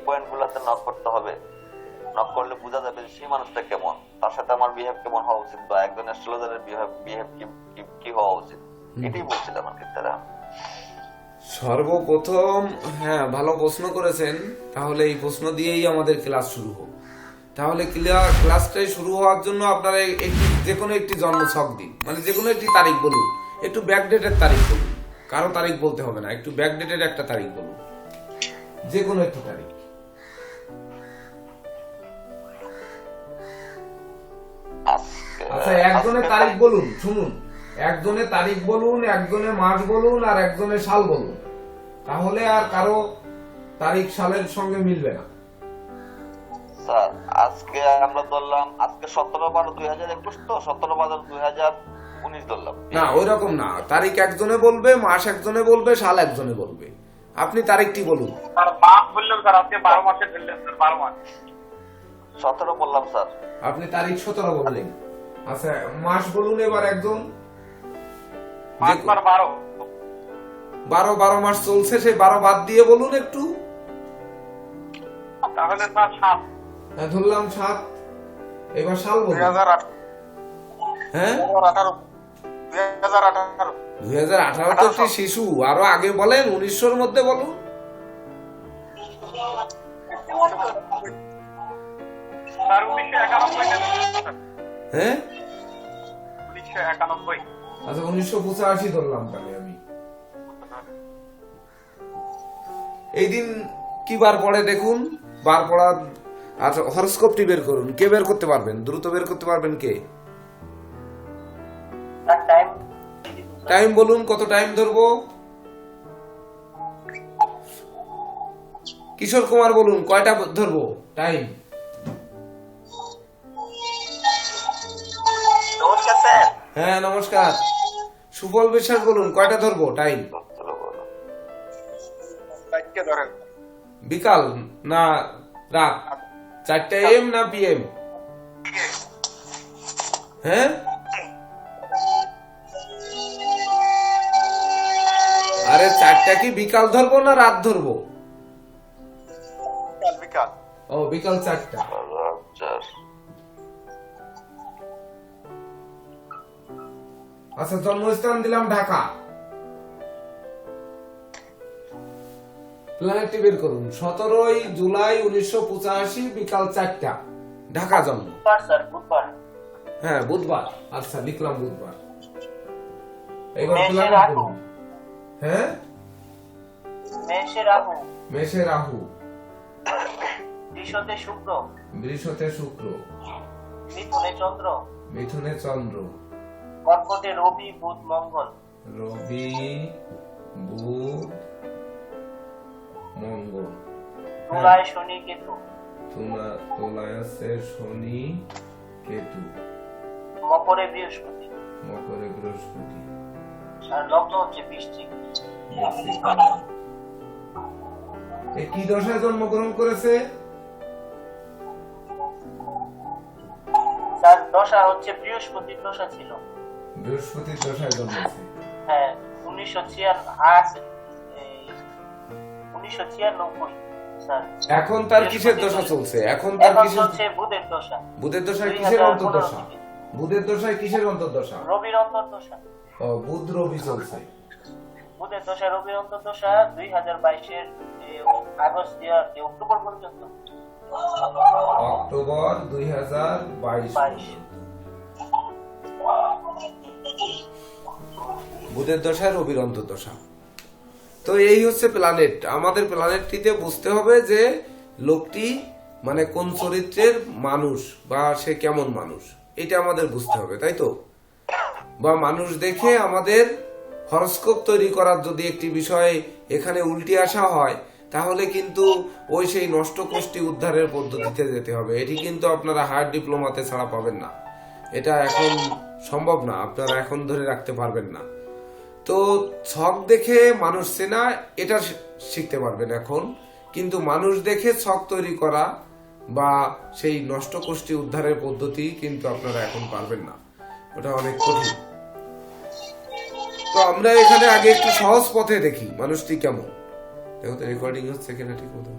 Point গুলাতে knock করতে হবে। নক করলে বোঝা যাবে সেই মানুষটা কেমন, তার সাথে আমার বিহেভ কেমন হওয়া উচিত, বা একজন অ্যাস্ট্রোলজারের বিহেভ কি হওয়া উচিত, এটাই বলছিলাম আর কি। তারা সর্বপ্রথম, হ্যাঁ ভালো প্রশ্ন করেছেন। তাহলে এই প্রশ্ন দিয়েই আমাদের ক্লাস শুরু হোক। তাহলে ক্লাসটাই শুরু হওয়ার জন্য আপনারা যে কোনো একটি জন্ম ছক দিন, মানে যে কোনো একটি তারিখ বলুন, একটু ব্যাকডেটের তারিখ বলুন, কারো তারিখ বলতে হবে না, একটু ব্যাকডেটের একটা তারিখ বলুন, যে কোনো একটি তারিখ। আচ্ছা, একজনের তারিখ বলুন, শুনুন, একজনের তারিখ বলুন, একজনের মাস বলুন, আর একজনের সাল বলুন, তাহলে আর কারো তারিখ সালের সঙ্গে মিলবে না। স্যার আজকে আমরা ধরলাম আজকে 17/12/2021, তো 17/12/2019 ধরলাম না, ওই রকম না, তারিখ একজনে বলবে, মাস একজনে বলবে, সাল একজনে বলবে। আপনি তারিখটি বলুন। স্যার মাস বললাম স্যার, আজকে 12 মাসে ধরলেন স্যার, 12 মাস। 17 বললাম স্যার। আপনি তারিখ 17 বললেন। আচ্ছা, মাস বলুন এবার একজন। মাস স্যার 12। 12 মাস চলছে, সেই 12 বাদ দিয়ে বলুন একটু। তাহলে স্যার 7। হ্যাঁ, ধরলাম 7। এবার সাল বলুন। 2018। হ্যাঁ, 2018। 2018। 2018 তো একটি শিশু, আরো আগে বলেন, 1900-র মধ্যে বলুন। স্যার 1991। হ্যাঁ, 1991। আচ্ছা 1985 ধরলাম তাহলে আমি। এই দিন কি বার পড়ে দেখুন, বার পড়া। আচ্ছা, হরস্কোপটি বের করুন। কে বের করতে পারবেন? দ্রুত বের করতে পারবেন কে? টাইম বলুন, কত টাইম ধরবো? কিশোর কুমার বলুন, কয়টা ধরবো টাইম? নমস্কার স্যার। হ্যাঁ নমস্কার। সুফল বিশ্বাস বলুন, কয়টা ধরবো টাইম? তাইকে ধরেন। বিকাল না রাত? 4টা AM না PM? হ্যাঁ, আরে 4টা কি বিকাল ধরবো না রাত ধরবো? বিকাল। ও, বিকাল 4টা। আচ্ছা, জন্মস্থান দিলাম ঢাকা। প্ল্যানেটটি বের করুন। 17 জুলাই 1985 বিকাল 4টা, ঢাকা জন্ম। স্যার বুধবার। হ্যাঁ, বুধবার। আচ্ছা, লিখলাম বুধবার। এবার মেষে প্ল্যানেট রাহু। বলুন। হ্যাঁ, মেষে রাহু। মেষে রাহু, বৃষতে শুক্র, বৃষতে শুক্র, মিথুনে চন্দ্র, মিথুনে চন্দ্র, কর্কটে রবি বুধ মঙ্গল, রবি বুধ মঙ্গল, তুলায় শনি কেতু, তুলায় আছে শনি কেতু, মকরে বৃহস্পতি, মকরে বৃহস্পতি, আর লগ্ন হচ্ছে বৃশ্চিক। বৃশ্চিক। এই কি দশায় জন্মগ্রহণ করেছে? স্যার দশা হচ্ছে বৃহস্পতির দশা ছিল। বৃহস্পতির দশায় জন্মেছে। হ্যাঁ, 1996 স্যার। এখন তার কিসের দশা চলছে? এখন তার এখন কিসের? চলছে বুধের দশা। বুধের দশায় কিসের অন্তর্দশা? বুধের দশায় কিসের অন্তর্দশা? রবির অন্তর্দশা। ও, বুধ রবি চলছে। বুধের দশা রবির অন্তর্দশা 2022-এর আগস্ট দিয়ে অক্টোবর পর্যন্ত। অক্টোবর 2022 বুধের দশায় রবির অন্তর্দশা। তো এই হচ্ছে প্ল্যানেট। আমাদের প্ল্যানেটটিতে বুঝতে হবে যে লোকটি মানে কোন চরিত্রের মানুষ, বা সে কেমন মানুষ, এটা আমাদের বুঝতে হবে, তাই তো? বা মানুষ দেখে আমাদের হরস্কোপ তৈরি করার যদি একটি বিষয় এখানে উল্টে আসা হয়, তাহলে কিন্তু ওই সেই নষ্ট কোষ্ঠী উদ্ধারের পদ্ধতিতে যেতে হবে। এটি কিন্তু আপনারা হায়ার ডিপ্লোমাতে ছাড়া পাবেন না। এটা এখন সম্ভব না, আপনারা এখন ধরে রাখতে পারবেন না। তো ছক দেখে মানুষ চেনা এটা শিখতে পারবেন এখন, কিন্তু মানুষ দেখে ছক তৈরি করা বা সেই নষ্ট কোষ্ঠী উদ্ধারের পদ্ধতি কিন্তু আপনারা এখন পারবেন না, ওটা অনেক কঠিন। তো আমরা এখানে আগে একটু সহজ পথে দেখি মানুষটি কেমন। দেখো তো রেকর্ডিং হচ্ছে কিনা ঠিক মতো।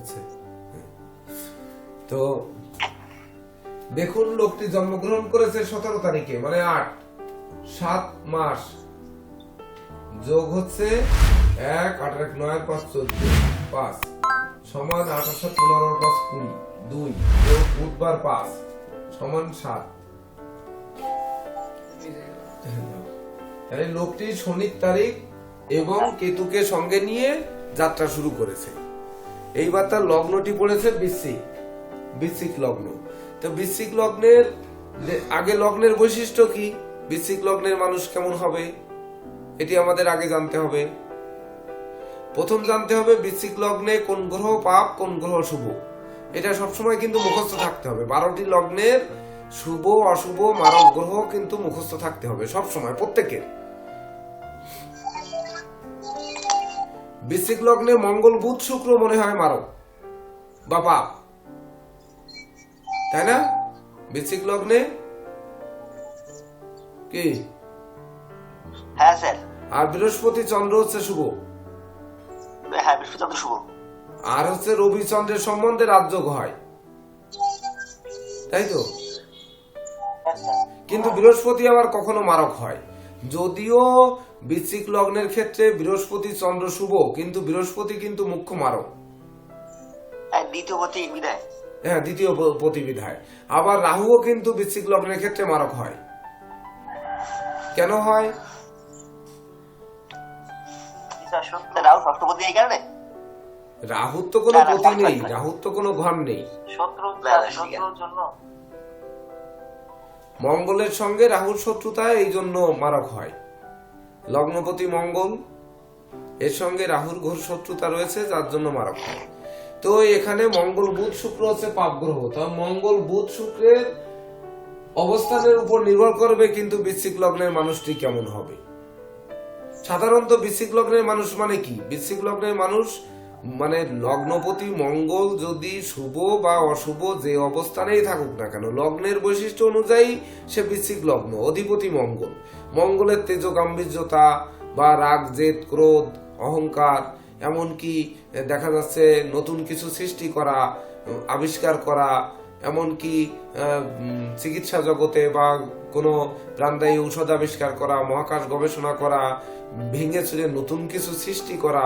হচ্ছে। তো দেখুন, লোকটি জন্মগ্রহণ করেছে 17 তারিখে, মানে 7 মাস যোগ হচ্ছে 1, 8, 1, 9, 5, 14, 5 সমান 8, 8, 15, 5, 20, 2 যোগ বুধবার 5 সমান 7। তাহলে লোকটি শনির তারিখ এবং কেতুকে সঙ্গে নিয়ে যাত্রা শুরু করেছে। এইবার তার লগ্নটি পড়েছে বৃশ্চিক লগ্ন। তো বৃশ্চিক লগ্নের আগে লগ্নের বৈশিষ্ট্য কি, বৃশ্চিক লগ্নের মানুষ কেমন হবে, এটি আমাদের আগে জানতে হবে। প্রথম জানতে হবে বৃশ্চিক লগ্নে কোন গ্রহ পাপ, কোন গ্রহ শুভ। এটা সবসময় কিন্তু মুখস্থ থাকতে হবে। 12টি লগ্নের শুভ অশুভ মারক গ্রহ কিন্তু মুখস্থ থাকতে হবে সব সময় প্রত্যেকের। বৃশ্চিক লগ্নে মঙ্গল বুধ শুক্র মনে হয় মারক বা পাপ, তাই না? বৃশ্চিক লগ্নে কি? হ্যাঁ স্যার। আর বৃহস্পতি চন্দ্র হচ্ছে শুভ। হ্যাঁ, বৃহস্পতি শুভ। আর হচ্ছে রবি চন্দ্রের সম্বন্ধে রাজযোগ হয়, তাই তো? কিন্তু বৃহস্পতি আবার কখনো মারক হয়। যদিও বৃশ্চিক লগ্নের ক্ষেত্রে বৃহস্পতি চন্দ্র শুভ, কিন্তু বৃহস্পতি কিন্তু মুখ্য মারক। দ্বিতীয় পতি বিদায়। হ্যাঁ, দ্বিতীয় প্রতিবিধায়। আবার রাহুও কিন্তু বৃশ্চিক লগ্নের ক্ষেত্রে মারক হয়। কেন হয়? রাহু ষষ্ঠপতি এই কারণে। রাহুর তো কোনো পতি নেই, রাহুর তো কোনো ঘর নেই। শত্রুর জন্য মঙ্গলের সঙ্গে রাহুর শত্রুতায় এই জন্য মারক হয়। লগ্নপতি মঙ্গল, এর সঙ্গে রাহুর ঘোর শত্রুতা রয়েছে, যার জন্য মারক হয়। তো এখানে মঙ্গল বুধ শুক্র হচ্ছে পাপ গ্রহ। তা মঙ্গল বুধ শুক্রের অবস্থানের উপর নির্ভর করবে কিন্তু বৃশ্চিক লগ্নের মানুষটি কেমন হবে। সাধারণত বৃশ্চিক লগ্নের মানুষ মানে কি? বৃশ্চিক লগ্নের মানুষ মানে লগ্নপতি মঙ্গল যদি শুভ বা অশুভ যে অবস্থানেই থাকুক না কেন, লগ্নের বৈশিষ্ট্য অনুযায়ী সে বৃশ্চিক লগ্ন। অধিপতি মঙ্গল, মঙ্গলের তেজ গাম্ভীর্যতা বা রাগ জেদ ক্রোধ অহংকার, এমনকি দেখা যাচ্ছে নতুন কিছু সৃষ্টি করা, আবিষ্কার করা, এমনকি চিকিৎসা জগতে বা কোনো প্রাণদায়ী ঔষধ আবিষ্কার করা, মহাকাশ গবেষণা করা, ভেঙে চুরে নতুন কিছু সৃষ্টি করা,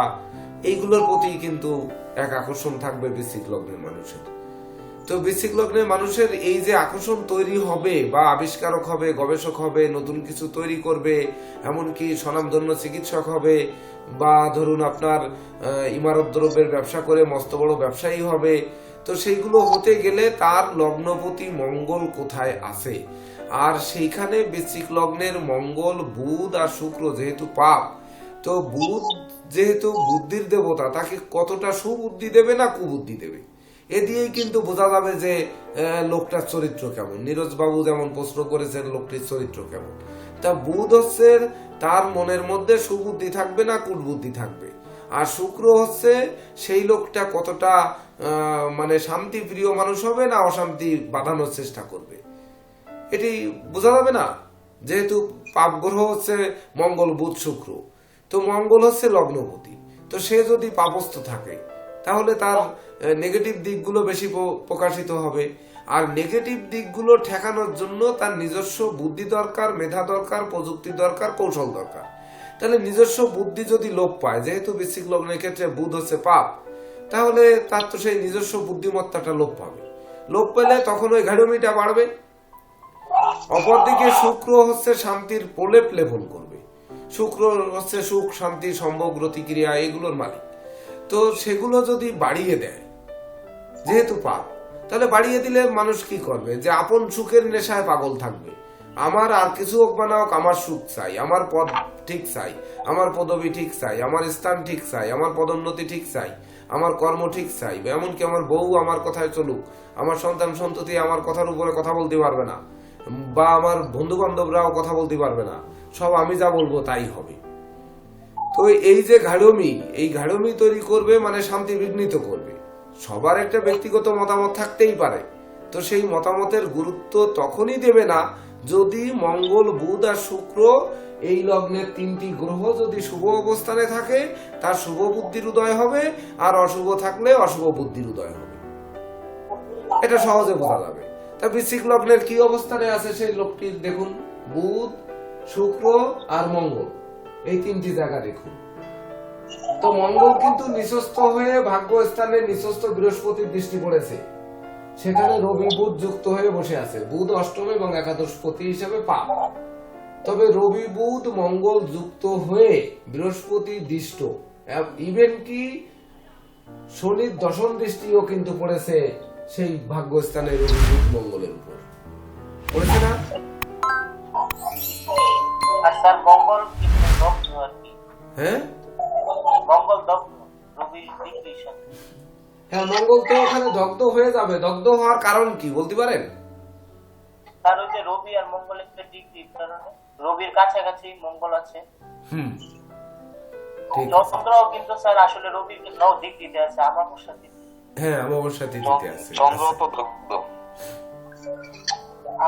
এইগুলোর প্রতি কিন্তু এক আকর্ষণ থাকবে বৃশ্চিক লগ্নের মানুষের। তো বৃশ্চিক লগ্নের মানুষের এই যে আকর্ষণ তৈরি হবে বা আবিষ্কারক হবে, গবেষক হবে, নতুন কিছু তৈরি করবে, এমনকি স্বনামধন্য চিকিৎসক হবে, বা ধরুন আপনার ইমারত দ্রব্যের ব্যবসা করে মস্ত বড় ব্যবসায়ী হবে। তো সেইগুলো হতে গেলে তার লগ্নপতি মঙ্গল কোথায় আছে, আর সেইখানে বৃশ্চিক লগ্নের মঙ্গল বুধ আর শুক্র যেহেতু পাপ, তো বুধ যেহেতু বুদ্ধির দেবতা, তাকে কতটা সুবুদ্ধি দেবে না কুবুদ্ধি দেবে, এ দিয়েই কিন্তু বোঝা যাবে যে লোকটার চরিত্র কেমন। নীরজ বাবু যেমন প্রশ্ন করেছেন লোকটির চরিত্র কেমন, তা বুধ হচ্ছে তার মনের মধ্যে সুবুদ্ধি থাকবে না কুটবুদ্ধি থাকবে, আর শুক্র হচ্ছে সেই লোকটা কতটা মানে শান্তি প্রিয় মানুষ হবে না অশান্তি বাঁধানোর চেষ্টা করবে, এটি বোঝা যাবে না। যেহেতু পাপ গ্রহ হচ্ছে মঙ্গল বুধ শুক্র, তো মঙ্গল হচ্ছে লগ্নপতি, তো সে যদি পাপস্থ থাকে তাহলে তার নেগেটিভ দিকগুলো বেশি প্রকাশিত হবে। আর নেগেটিভ দিকগুলো ঠেকানোর জন্য তার নিজস্ব বুদ্ধি দরকার, মেধা দরকার, প্রযুক্তি দরকার, কৌশল দরকার। তাহলে নিজস্ব বুদ্ধি যদি লোপ পায়, যেহেতু বৃশ্চিক লগ্নের ক্ষেত্রে বুধ হচ্ছে পাপ, তাহলে তার তো সেই নিজস্ব বুদ্ধিমত্তাটা লোপ পাবে। লোপ পেলে তখন ওই ঘাড়ুমিটা বাড়বে। অপরদিকে শুক্র হচ্ছে শান্তির প্রলেপ লেপন করবে। শুক্র হচ্ছে সুখ শান্তি সম্ভোগ প্রতিক্রিয়া এগুলোর মালিক। তো সেগুলো যদি বাড়িয়ে দেয়, যেহেতু পাপ, তাহলে বাড়িয়ে দিলে মানুষ কি করবে, যে আপন সুখের নেশায় পাগল থাকবে। আমার আর কিছু হোক বা না হোক, আমার সুখ চাই, আমার পদ ঠিক চাই, আমার পদবি ঠিক চাই, আমার স্থান ঠিক চাই, আমার পদোন্নতি ঠিক চাই, আমার কর্ম ঠিক চাই, এমনকি আমার বউ আমার কথায় চলুক, আমার সন্তান সন্ততি আমার কথার উপরে কথা বলতে পারবে না, বা আমার বন্ধু বান্ধবরাও কথা বলতে পারবে না, সব আমি যা বলবো তাই হবে। তো এই যে ঘাড়মি, এই ঘাড়মি তৈরি করবে মানে শান্তি বিঘ্নিত করবে। সবার একটা ব্যক্তিগত মতামত থাকতেই পারে, তো সেই মতামতের গুরুত্ব তখনই দেবে না যদি মঙ্গল, বুধ আর শুক্র এই লগ্নের 3টি গ্রহ যদি শুভ অবস্থানে থাকে তার শুভ বুদ্ধির উদয় হবে, আর অশুভ থাকলে অশুভ বুদ্ধির উদয় হবে। এটা সহজে বোঝা যাবে। তা বৃশ্চিক লগ্নের কি অবস্থানে আছে সেই লোকটির দেখুন, বুধ, শুক্র আর মঙ্গল, এই 3টি জায়গা দেখুন। তো মঙ্গল কিন্তু নিচস্থ হয়ে ভাগ্যস্থানে নিচস্থ বৃহস্পতির দৃষ্টি পড়েছে, সেখানে রবি বুধ যুক্ত হয়ে বসে আছে। বুধ অষ্টম এবং একাদশপতি হিসেবে পাপ। তবে রবি বুধ মঙ্গল যুক্ত হয়ে বৃহস্পতি দৃষ্ট, ইভেন কি শনির দশম দৃষ্টিও কিন্তু পড়েছে সেই ভাগ্যস্থানে রবি বুধ মঙ্গলের উপর, পড়েছে না? আর স্যার মঙ্গল কিন্তু দগ্ধ আর কি। হ্যাঁ মঙ্গল দগ্ধ রবির ডিগ্রির সাথে। হ্যাঁ, মঙ্গল তো ওখানে দগ্ধ হয়ে যাবে। দগ্ধ হওয়ার কারণ কি বলতে পারেন? স্যার ওই যে রবি আর মঙ্গলের যে ডিগ্রির কারণে, রবির কাছাকাছি মঙ্গল আছে। ঠিক। চন্দ্রও কিন্তু স্যার আসলে রবির ডিগ্রিতে আছে, আমাবস্যা তিথি। হ্যাঁ, অমাবস্যা তিথিতে আছে। চন্দ্র তো দগ্ধ।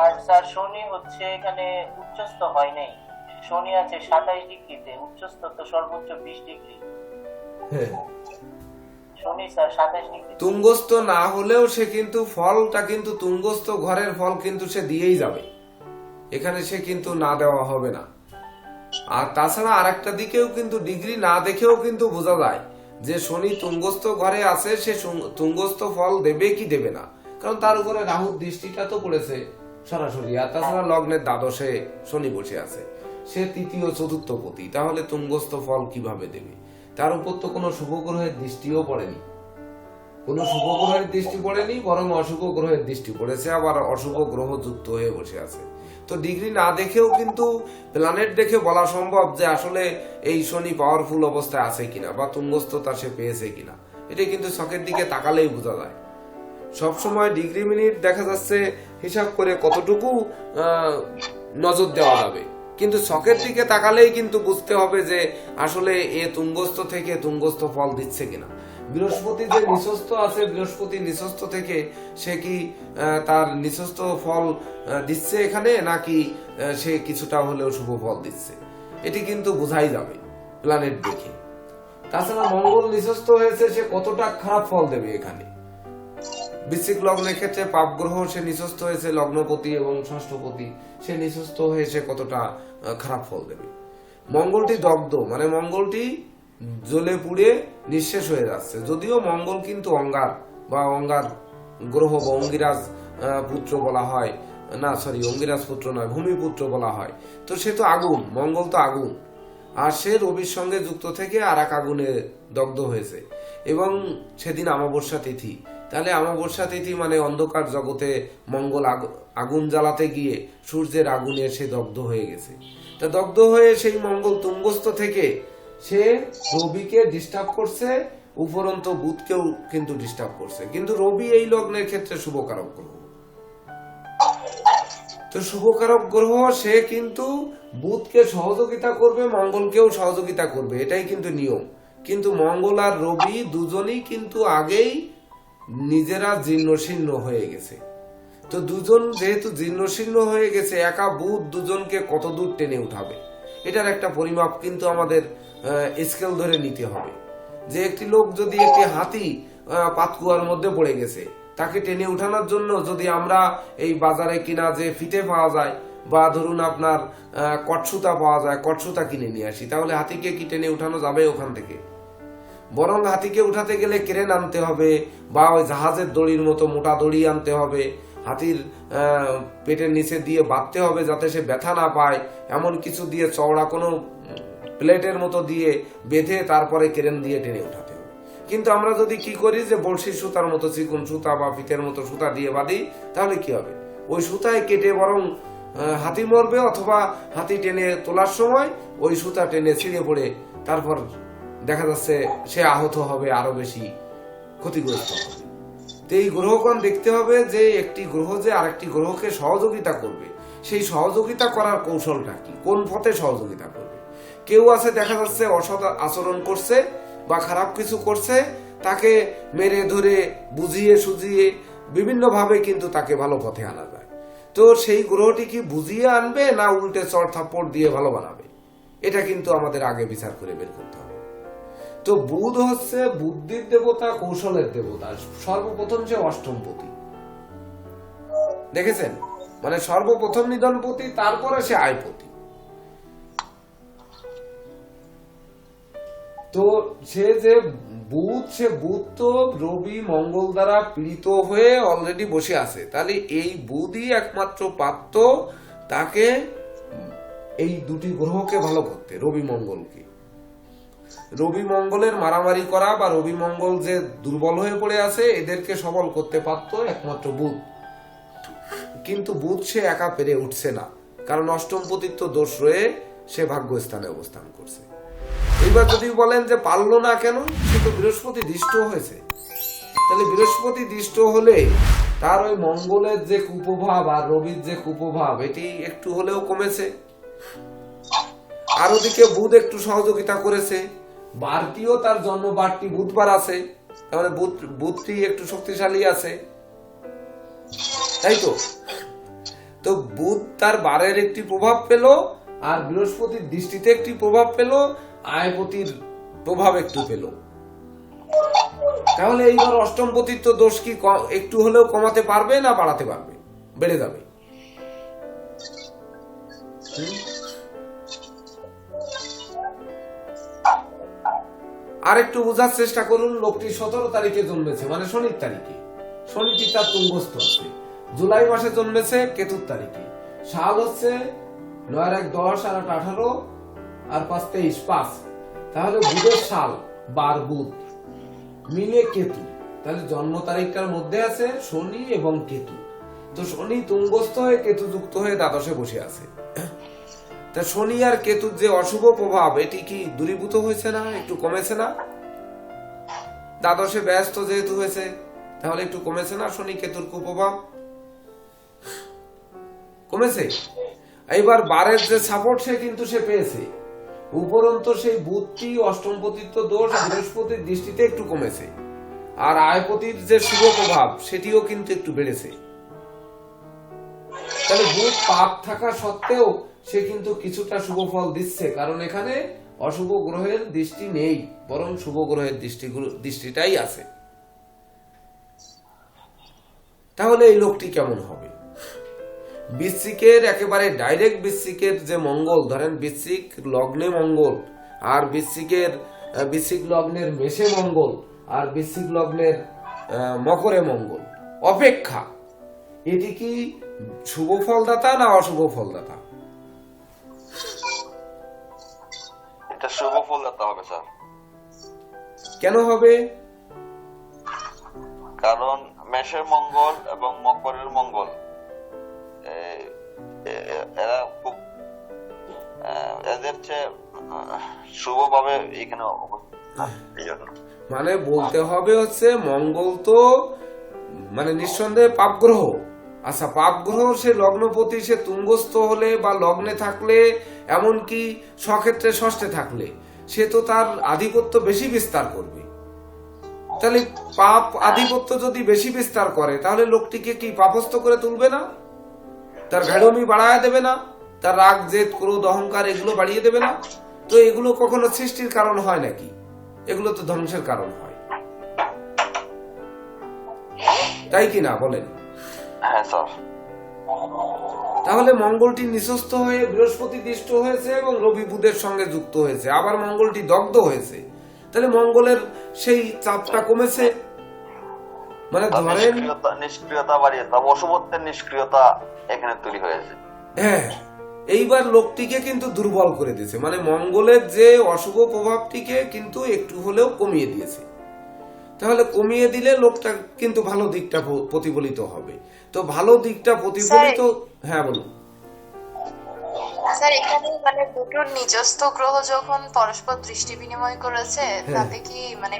আর স্যার শনি হচ্ছে এখানে উচ্চস্থ হয় নাই, শনি আছে 27 ডিগ্রিতে, উচ্চস্থ তো সর্বোচ্চ 20 ডিগ্রি। হ্যাঁ, শনি স্যার 27 ডিগ্রি। তুঙ্গস্থ না হলেও সে কিন্তু ফলটা কিন্তু তুঙ্গস্থ ঘরের ফল কিন্তু সে দিয়েই যাবে, এখানে সে কিন্তু না দেওয়া হবে না। আর তাছাড়া আরেকটা দিকেও কিন্তু ডিগ্রি না দেখেও কিন্তু বোঝা যায় যে শনি তুঙ্গস্থ ঘরে আছে, সে তুঙ্গস্থ ফল দেবে কি দেবে না, কারণ তার উপরে রাহুর দৃষ্টিটা তো পড়েছে সরাসরি। আর তাছাড়া লগ্নের দ্বাদশে শনি বসে আছে, সে তৃতীয় চতুর্থ পতি, তাহলে তুঙ্গস্থ ফল কিভাবে দেবে? তার উপর তো কোনো শুভ গ্রহের দৃষ্টিও পড়েনি, কোনো শুভ গ্রহের দৃষ্টি পড়েনি, বরং অশুভ গ্রহের দৃষ্টি পড়েছে, আবার অশুভ গ্রহ যুক্ত হয়ে বসে আছে। তো ডিগ্রি না দেখেও কিন্তু প্ল্যানেট দেখে বলা সম্ভব যে আসলে এই শনি পাওয়ারফুল অবস্থায় আছে কিনা বা তুঙ্গস্থতা সে পেয়েছে কিনা। এটা কিন্তু ছকের দিকে তাকালেই বোঝা যায়। সবসময় ডিগ্রি মিনিট দেখা যাচ্ছে হিসাব করে কতটুকু নজর দেওয়া যাবে, কিন্তু ছকের দিকে তাকালেই কিন্তু বুঝতে হবে যে আসলে এ তুঙ্গস্থ থেকে তুঙ্গস্থ ফল দিচ্ছে কিনা। বৃহস্পতি যে নিচস্থ আছে, বৃহস্পতি নিচস্থ থেকে সে কি তার নিচস্থ ফল দিচ্ছে এখানে, নাকি সে কিছুটা হলেও শুভ ফল দিচ্ছে, এটি কিন্তু বোঝাই যাবে প্ল্যানেট দেখে। তাছাড়া মঙ্গল নিচস্থ হয়েছে, সে কতটা খারাপ ফল দেবে এখানে। বৃশ্চিক লগ্নের ক্ষেত্রে পাপ গ্রহ সে নিচস্থ হয়েছে, লগ্নপতি এবং ষষ্ঠপতি, সে নিচস্থ হয়ে সে কতটা খারাপ ফল দেবে। মঙ্গলটি দগ্ধ, মানে মঙ্গলটি জ্বলে পুড়ে নিঃশেষ হয়ে যাচ্ছে। যদিও মঙ্গল কিন্তু অঙ্গার বা অঙ্গার গ্রহ বা অঙ্গিরাজ পুত্র বলা হয়, না সরি অঙ্গিরাজ পুত্র নয়, ভূমিপুত্র বলা হয়। তো সে তো আগুন, মঙ্গল তো আগুন, আর সে রবির সঙ্গে যুক্ত থেকে আর এক আগুনে দগ্ধ হয়েছে। এবং সেদিন অমাবস্যা তিথি, তাহলে অমাবস্যা তিথি মানে অন্ধকার জগতে মঙ্গল আগুন জ্বালাতে গিয়ে সূর্যের আগুনে সে দগ্ধ হয়ে গেছে। তা দগ্ধ হয়ে সেই মঙ্গল তুঙ্গস্থ থেকে সে রবিকে ডিস্টার্ব করছে, উপরন্ত বুধকেও কিন্তু ডিস্টার্ব করছে। কিন্তু রবি এই লগ্নের ক্ষেত্রে শুভকারক গ্রহ, তো শুভকারক গ্রহ সে কিন্তু বুধকে সহযোগিতা করবে, মঙ্গলকেও সহযোগিতা করবে, এটাই কিন্তু নিয়ম। কিন্তু মঙ্গল আর রবি দুজনই কিন্তু আগেই নিজেরা জীর্ণশীর্ণ হয়ে গেছে। তো দুজন যেহেতু জীর্ণশীর্ণ হয়ে গেছে, একা বুধ দুজনকে কত দূর টেনে উঠাবে, এটার একটা পরিমাপ কিন্তু আমাদের স্কেল ধরে নিতে হবে। যে একটি লোক যদি একটি হাতি পাতকুয়ার মধ্যে পড়ে গেছে, তাকে টেনে উঠানোর জন্য যদি আমরা এই বাজারে কিনা যে ফিতে পাওয়া যায় বা ধরুন আপনার কটসুতা পাওয়া যায়, কটসুতা কিনে নিয়ে আসি, তাহলে হাতিকে কি টেনে উঠানো যাবে ওখান থেকে? বরং হাতিকে উঠাতে গেলে ক্রেন আনতে হবে, বা ওই জাহাজের দড়ির মতো মোটা দড়ি আনতে হবে, হাতির পেটের নিচে দিয়ে বাঁধতে হবে যাতে সে ব্যথা না পায়, এমন কিছু দিয়ে চওড়া কোনো প্লেটের মতো দিয়ে বেঁধে তারপরে ক্রেন দিয়ে টেনে উঠাতে হবে। কিন্তু আমরা যদি কি করি যে বড়শির সুতার মতো চিকন সুতা বা ফিতের মতো সুতা দিয়ে বাঁধি, তাহলে কি হবে? ওই সুতায় কেটে বরং হাতি মরবে, অথবা হাতি টেনে তোলার সময় ওই সুতা টেনে ছিঁড়ে পড়ে তারপর দেখা যাচ্ছে সে আহত হবে, আরো বেশি ক্ষতিগ্রস্ত হবে। তো এই গ্রহগণ দেখতে হবে যে একটি গ্রহ যে আরেকটি গ্রহকে সহযোগিতা করবে, সেই সহযোগিতা করার কৌশলটা কি, কোন পথে সহযোগিতা করবে। কেউ আছে দেখা যাচ্ছে অসৎ আচরণ করছে বা খারাপ কিছু করছে, তাকে মেরে ধরে বুঝিয়ে সুঝিয়ে বিভিন্ন ভাবে কিন্তু তাকে ভালো পথে আনা যায়। তো তো সেই গ্রহটি কি বুঝিয়ে আনবে না উল্টে চড় থাপ্পড় দিয়ে ভালো বানাবে, এটা কিন্তু আমাদের আগে বিচার করে বের করতে হবে। তো বুধ হচ্ছে বুদ্ধির দেবতা, কৌশলের দেবতা। সর্বপ্রথম সে অষ্টমপতি, দেখেছেন, মানে সর্বপ্রথম নিধনপতি, তারপরে সে আয়পতি। তো সে যে বুধ, সে বুধ তো রবি মঙ্গল দ্বারা পীড়িত হয়ে অলরেডি বসে আছে। তাহলে এই বুধই একমাত্র পাত্র তাকে এই দুটি গ্রহকে ভালো করতে, রবি মঙ্গলকে। রবি মঙ্গলের মারামারি করা বা রবি মঙ্গল যে দুর্বল হয়ে পড়ে আছে এদেরকে সবল করতে পারত একমাত্র বুধ। কিন্তু বুধ সে একা পেরে উঠছে না, কারণ অষ্টমপতিত্ব দোষ রয়ে সে ভাগ্যস্থানে অবস্থান করছে। এইবার যদি বলেন যে পারলো না কেন, সে তো বৃহস্পতি দৃষ্ট হয়েছে। তাহলে বৃহস্পতি দৃষ্ট হলে তার ওই মঙ্গলের যে কুপ্রভাব আর রবির যে কুপ্রভাব এটি একটু হলেও কমেছে। আর ওদিকে বুধ একটু সহযোগিতা করেছে, বারটিও তার জন্ম বারটি বুধবার আছে, তাহলে বুধটি একটু শক্তিশালী আছে, তাই তো। তো বুধ তার বারের একটি প্রভাব পেল, আর বৃহস্পতির দৃষ্টিতে একটি প্রভাব পেল, আয়পতির প্রভাব একটু পেল। তাহলে এইবার অষ্টমপতিত্ব দোষ কি একটু হলেও কমাতে পারবে না বাড়াতে পারবে? বেড়ে যাবে। আর একটু বোঝার চেষ্টা করুন। লোকটি 17 তারিখে জন্মেছে, মানে শনির তারিখে। শনিটি তার তুঙ্গস্থ আছে। জুলাই মাসে জন্মেছে, কেতুর তারিখে। সাল হচ্ছে 9 1 10 আর 8 18 আর 5 23 5। তাহলে বুধের সাল 12 বুধ মিলে কেতু। তাহলে জন্ম তারিখটার মধ্যে আছে শনি এবং কেতু। তো শনি তুঙ্গস্থ হয়ে কেতু যুক্ত হয়ে দ্বাদশে বসে আছে। তা শনি আর কেতুর যে অশুভ প্রভাব এটি কি দূরীভূত হয়েছে না, একটু কমেছে না? দ্বাদশে ব্যস্ত যেহেতু হয়েছে, তাহলে একটু কমেছে না শনি কেতুর কুপ্রভাব? কমেছে। এইবার বারের যে সাপোর্ট সে কিন্তু সে পেয়েছে। উপরন্তু সেই বুধটি অষ্টমপতিত্ব দোষ বৃহস্পতির দৃষ্টিতে একটু কমেছে, আর আয়পতির যে শুভ প্রভাব সেটিও কিন্তু একটু বেড়েছে। তাহলে বুধ পাপ থাকা সত্ত্বেও সে কিন্তু কিছুটা শুভ ফল দিচ্ছে, কারণ এখানে অশুভ গ্রহের দৃষ্টি নেই, বরং শুভ গ্রহের দৃষ্টিটাই আছে। তাহলে এই লোকটি কেমন হবে? বৃশ্চিকের একেবারে ডাইরেক্ট বৃশ্চিকের যে মঙ্গল, ধরেন বৃশ্চিক লগ্নে মঙ্গল, আর বৃশ্চিক লগ্নের মেষে মঙ্গল, আর বৃশ্চিক লগ্নের মকরে মঙ্গল অপেক্ষা এটি কি শুভ ফলদাতা না অশুভ ফলদাতা? এটা শুভ ফলদাতা হবে স্যার। কেন হবে? কারণ মেষের মঙ্গল এবং মকরের মঙ্গল এরা খুব এদের চেয়ে শুভভাবে এখানে মানে বলতে হবে হচ্ছে মঙ্গল তো মানে নিঃসন্দেহে পাপ গ্রহ। আচ্ছা, পাপ গ্রহ সে লগ্নপতি, সে তুঙ্গস্থ হলে বা লগ্নে থাকলে, এমনকি স্বক্ষেত্রে ষষ্ঠে থাকলে সে তো তার আধিপত্য বেশি বিস্তার করবে। তাহলে পাপ আধিপত্য যদি বেশি বিস্তার করে তাহলে লোকটিকে কি পাপস্থ করে তুলবে না? তার ঘাড়মি বাড়ায় দেবে না? তার রাগ জেদ ক্রোধ অহংকার এগুলো বাড়িয়ে দেবে না? তো এগুলো কখনো সৃষ্টির কারণ হয় নাকি? এগুলো তো ধ্বংসের কারণ হয়, তাই কি না বলেন? হ্যাঁ স্যার। তাহলে মঙ্গলটি নিঃস্ত হয়ে বৃহস্পতি দৃষ্ট হয়েছে এবং রবি বুধের সঙ্গে যুক্ত হয়েছে, আবার মঙ্গলটি দগ্ধ হয়েছে। তাহলে মঙ্গলের সেই চাপটা কমেছে। মানে ধরেন নিষ্ক্রিয়তা বাড়িয়ে, অশুভত্বের নিষ্ক্রিয়তা এখানে তৈরি হয়েছে। হ্যাঁ, এইবার লোকটিকে কিন্তু দুর্বল করে দিয়েছে, মানে মঙ্গলের যে অশুভ প্রভাবটিকে কিন্তু একটু হলেও কমিয়ে দিয়েছে। তাহলে কমিয়ে দিলে লোকটা কিন্তু ভালো দিকটা প্রতিফলিত হবে। তো ভালো দিকটা প্রতিফলিত, হ্যাঁ বলুন স্যার। এখানে মানে দুটো নিজস্ব গ্রহ যখন পরস্পর দৃষ্টি বিনিময় করেছে, তাতে কি মানে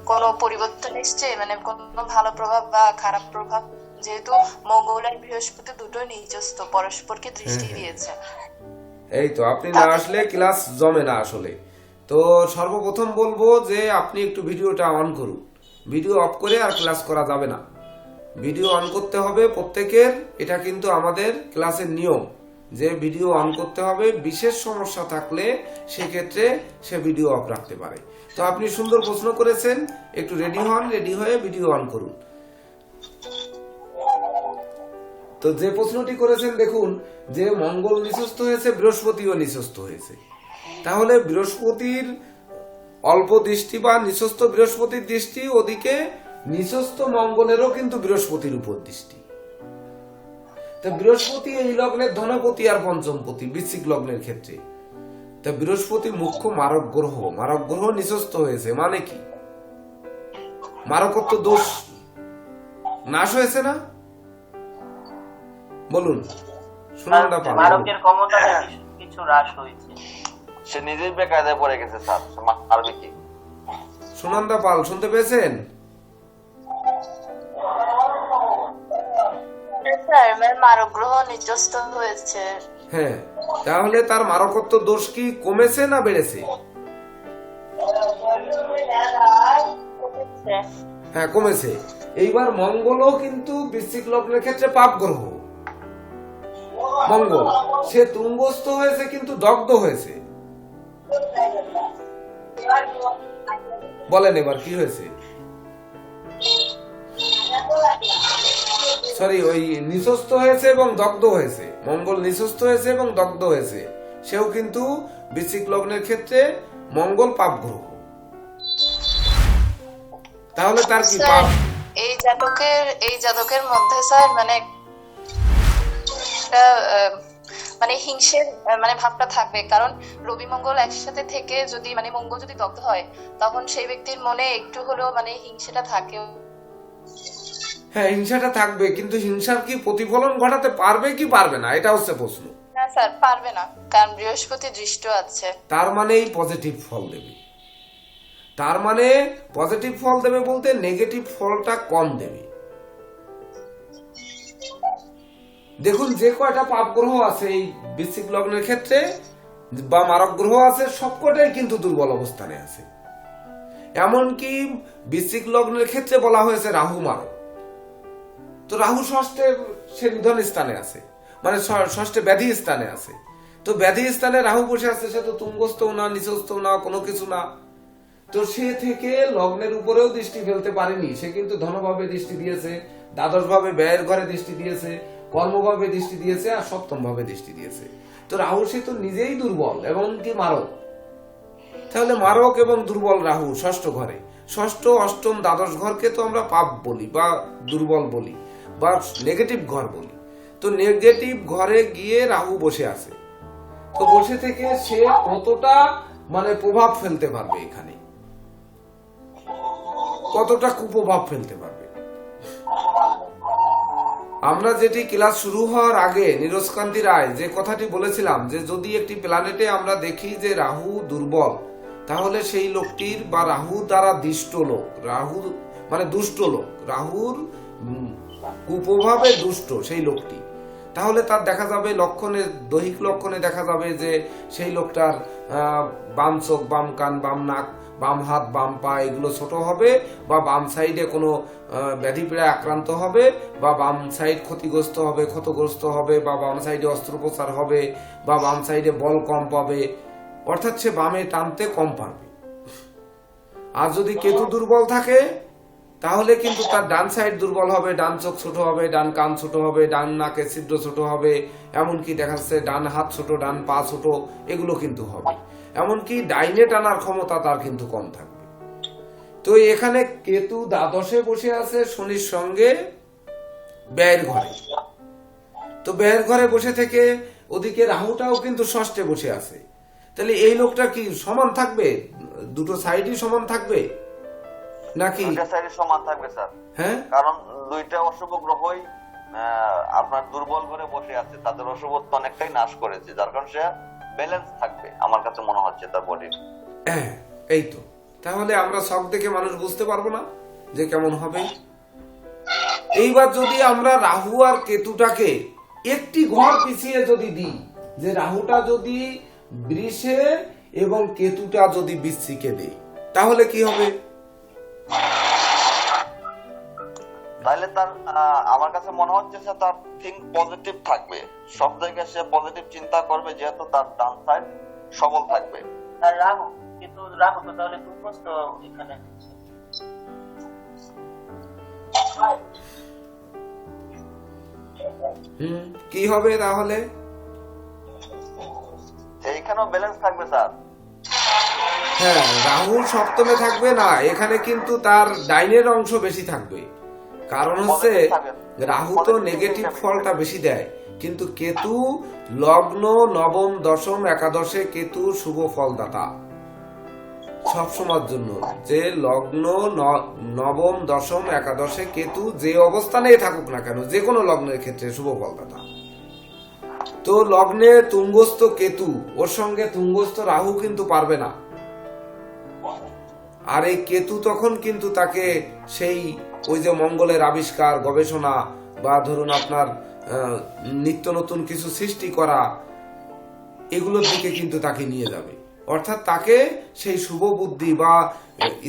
কোনো পরিবর্তন এসছে, মানে কোনো ভালো প্রভাব বা খারাপ প্রভাব? যেহেতু মঙ্গল আর বৃহস্পতি দুটো নিজস্ব পরস্পরকে দৃষ্টি দিয়েছে। এই তো আপনি না আসলে ক্লাস জমে না আসলে। তো সর্বপ্রথম বলবো যে আপনি একটু ভিডিওটা অন করুন। ভিডিও অফ করে আর ক্লাস করা যাবে না। ভিডিও অন করতে হবে প্রত্যেকের। এটা কিন্তু আমাদের ক্লাসের নিয়ম যে ভিডিও অন করতে হবে। বিশেষ সমস্যা থাকলে সেক্ষেত্রে সে ভিডিও অফ রাখতে পারে। তো আপনি সুন্দর প্রশ্ন করেছেন, একটু রেডি হন, রেডি হয়ে ভিডিও অন করুন। তো যে প্রশ্নটি করেছেন দেখুন যে মঙ্গল নিঃস্ত হয়েছে, বৃহস্পতিও নিঃস্ত হয়েছে। তাহলে বৃহস্পতির অল্প দৃষ্টি বা নিঃস্ত বৃহস্পতির দৃষ্টি, ওদিকে নিঃস্ত মঙ্গলেরও কিন্তু বৃহস্পতির উপর দৃষ্টি। তা বৃহস্পতি এই লগ্নের ধনপতি আর পঞ্চমপতি বৃশ্চিক লগ্নের ক্ষেত্রে। তা বৃহস্পতি মুখ্য মারক গ্রহ, মারক গ্রহ নিঃস্ত হয়েছে মানে কি? মারকত্ব দোষ নাশ হয়েছে না? বলুন সুনন্দা পাল। মারকের ক্ষমতা কিছু হ্রাস হয়েছে। সে নিজেই বেকায়দায় পড়ে গেছে স্যার, সে মারবে কি? সুনন্দা পাল শুনতে পেয়েছেন? স্যার মারক গ্রহ নিচস্থ হয়েছে। হ্যাঁ, তাহলে তার মারকত্ব দোষ কি কমেছে না বেড়েছে? হ্যাঁ, কমেছে। এইবার মঙ্গলও কিন্তু বৃশ্চিক লগ্নের ক্ষেত্রে পাপ গ্রহ। মঙ্গল সে তুঙ্গস্থ হয়েছে কিন্তু দগ্ধ হয়েছে। বলেন এবার কি হয়েছে? সরি, ওই নিঃস্ত হয়েছে এবং দগ্ধ হয়েছে। মঙ্গল নিঃস্ত হয়েছে এবং দগ্ধ হয়েছে। সেও কিন্তু বৃশ্চিক লগ্নের ক্ষেত্রে মঙ্গল পাপ গ্রহ। তাহলে তার কি পাপ? এই জাতকের মধ্যে স্যার মানে একটা মানে হিংসের মানে ভাবটা থাকবে, কারণ রবি মঙ্গল একসাথে থেকে যদি মানে মঙ্গল যদি দগ্ধ হয় তখন সেই ব্যক্তির মনে একটু হলেও মানে হিংসাটা থাকে। হ্যাঁ, হিংসাটা থাকবে, কিন্তু হিংসার কি প্রতিফলন ঘটাতে পারবে কি পারবে না, এটা হচ্ছে প্রশ্ন। না স্যার, পারবে না, কারণ বৃহস্পতি দৃষ্ট আছে। তার মানেই পজিটিভ ফল দেবে। তার মানে পজিটিভ ফল দেবে বলতে নেগেটিভ ফলটা কম দেবে। দেখুন যে কয়টা পাপ গ্রহ আছে এই বৃশ্চিক লগ্নের ক্ষেত্রে বা মারক গ্রহ আছে, সবকটাই কিন্তু দুর্বল অবস্থানে আছে। এমনকি বৃশ্চিক লগ্নের ক্ষেত্রে বলা হয়েছে রাহু মারক। তো রাহু ষষ্ঠে সে নিধন স্থানে আছে, মানে ষষ্ঠে ব্যাধি স্থানে আছে। তো ব্যাধি স্থানে রাহু বসে আছে, সে তো তুঙ্গস্থ না, নিচস্থ না, কোনো কিছু না। তো সে থেকে লগ্নের উপরেও দৃষ্টি ফেলতে পারেনি। সে কিন্তু ধনভাবে দৃষ্টি দিয়েছে, দ্বাদশ ভাবে ব্যয়ের ঘরে দৃষ্টি দিয়েছে, কর্মভাবে দৃষ্টি দিয়েছে, আর সপ্তম ভাবে দৃষ্টি দিয়েছে। তো রাহু সে তো নিজেই দুর্বল এবং কি মারক। তাহলে মারক এবং দুর্বল রাহু ষষ্ঠ ঘরে, ষষ্ঠ অষ্টম দ্বাদশ ঘরকে তো আমরা পাপ বলি বা দুর্বল বলি বা নেগেটিভ ঘর বলি। তো নেগেটিভ ঘরে গিয়ে রাহু বসে আছে। তো বসে থেকে সে কতটা মানে প্রভাব ফেলতে পারবে, এখানে কতটা কুপ্রভাব ফেলতে পারবে। আমরা যেটি ক্লাস শুরু হওয়ার আগে নীরজকান্তি রায় যে কথাটি বলেছিলাম যে যদি একটি প্ল্যানেটে আমরা দেখি যে রাহু দুর্বল, তাহলে সেই লোকটির বা রাহু দ্বারা দিষ্ট লোক, রাহু মানে দুষ্ট লোক, রাহুর কুপ্রভাবে দুষ্ট সেই লোকটি, তাহলে তার দেখা যাবে লক্ষণে, দৈহিক লক্ষণে দেখা যাবে যে সেই লোকটার বাম চোখ, বাম কান, বাম নাক, বাম হাত, বাম পা এগুলো ছোট হবে, বা বাম সাইডে কোনো ব্যাধি পীড়ায় আক্রান্ত হবে, বা বাম সাইড ক্ষতিগ্রস্ত হবে, ক্ষতগ্রস্ত হবে, বা বাম সাইডে অস্ত্রোপচার হবে, বা বাম সাইডে বল কম পাবে, অর্থাৎ সে বামে টানতে কম পারবে। আর যদি কেতু দুর্বল থাকে তাহলে কিন্তু তার ডান সাইড দুর্বল হবে, ডান চোখ ছোট হবে, ডান কান ছোট হবে, ডান নাকে ছিদ্র ছোট হবে, এমনকি দেখা যাচ্ছে ডান হাত ছোট, ডান পা ছোট, এগুলো কিন্তু হবে। এমনকি ডাইনে টানার ক্ষমতা তার কিন্তু কম থাকবে। তো এখানে কেতু দ্বাদশে বসে আছে শনির সঙ্গে ব্যয়ের ঘরে। তো ব্যয়ের ঘরে বসে থেকে ওদিকে রাহুটাও কিন্তু ষষ্ঠে বসে আছে। তাহলে এই লোকটা কি সমান থাকবে? দুটো সাইডই সমান থাকবে নাকি? দুইটা সাইডে সমান থাকবে স্যার। হ্যাঁ, কারণ দুইটা অশুভ গ্রহই আপনার দুর্বল করে বসে আছে, তাদের অশুভত্ব অনেকটাই নাশ করেছে, যার কারণে সে ব্যালেন্স থাকবে আমার কাছে মনে হচ্ছে তার বডির। হ্যাঁ, এই তো। তাহলে আমরা সব দেখে মানুষ বুঝতে পারবো না যে কেমন হবে। এইবার যদি আমরা রাহু আর কেতুটাকে একটি ঘর পিছিয়ে যদি দিই, যে রাহুটা যদি বৃষে এবং কেতুটা যদি বৃশ্চিকে দেই, তাহলে কি হবে? তাহলে তার আমার কাছে মনে হচ্ছে যে তার থিঙ্ক পজিটিভ থাকবে, সব জায়গায় সে পজিটিভ চিন্তা করবে, যেহেতু তার ডান সাইড সবল থাকবে। আর রাহু, কিন্তু রাহু তো তাহলে তুঙ্গস্থ এখানে। কি হবে তাহলে? এইখানেও ব্যালেন্স থাকবে স্যার। হ্যাঁ, রাহু সপ্তমে থাকবে না, এখানে কিন্তু তার ডাইনের অংশ বেশি থাকবে। কারণ হচ্ছে রাহু তো নেগেটিভ ফলটা বেশি দেয়, কিন্তু কেতু লগ্ন নবম দশম একাদশে কেতু শুভ ফলদাতা সবসময়ের জন্য। যে লগ্ন নবম দশম একাদশে কেতু যে অবস্থানেই থাকুক না কেন, যে কোনো লগ্নের ক্ষেত্রে শুভ ফলদাতা। তো লগ্নে তুঙ্গস্থ কেতু, ওর সঙ্গে তুঙ্গস্থ রাহু কিন্তু পারবে না। আর এই কেতু তখন কিন্তু তাকে সেই ওই যে মঙ্গলের আবিষ্কার, গবেষণা, বা ধরুন আপনার নিত্য নতুন কিছু সৃষ্টি করা, এগুলোর দিকে কিন্তু তাকে নিয়ে যাবে। অর্থাৎ তাকে সেই শুভ বুদ্ধি বা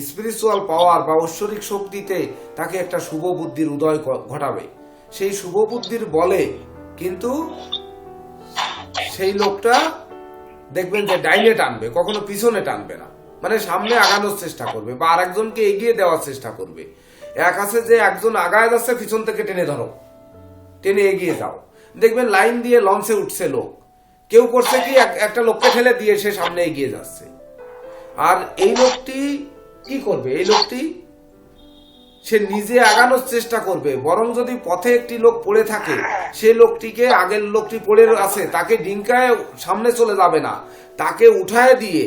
স্পিরিচুয়াল পাওয়ার বা ঐশ্বরিক শক্তিতে তাকে একটা শুভ বুদ্ধির উদয় ঘটাবে। সেই শুভ বুদ্ধির বলে কিন্তু সেই লোকটা দেখবেন যে ডাইনে টানবে, কখনো পিছনে টানবে না, মানে সামনে আগানোর চেষ্টা করবে বা আরেকজনকে এগিয়ে দেওয়ার চেষ্টা করবে। এক আছে যে একজন আগায় যাচ্ছে, পিছন থেকে টেনে ধরো, টেনে এগিয়ে যাও। দেখবেন লাইন দিয়ে লঞ্চে উঠছে লোক, কেউ করছে কি একটা লোককে ঠেলে দিয়ে সে সামনে এগিয়ে যাচ্ছে। আর এই লোকটি কি করবে? এই লোকটি সে নিজে আগানোর চেষ্টা করবে, বরং যদি পথে একটি লোক পড়ে থাকে, সে লোকটিকে, আগের লোকটি পড়ে আছে তাকে ডিঙ্কায় সামনে চলে যাবে না, তাকে উঠায় দিয়ে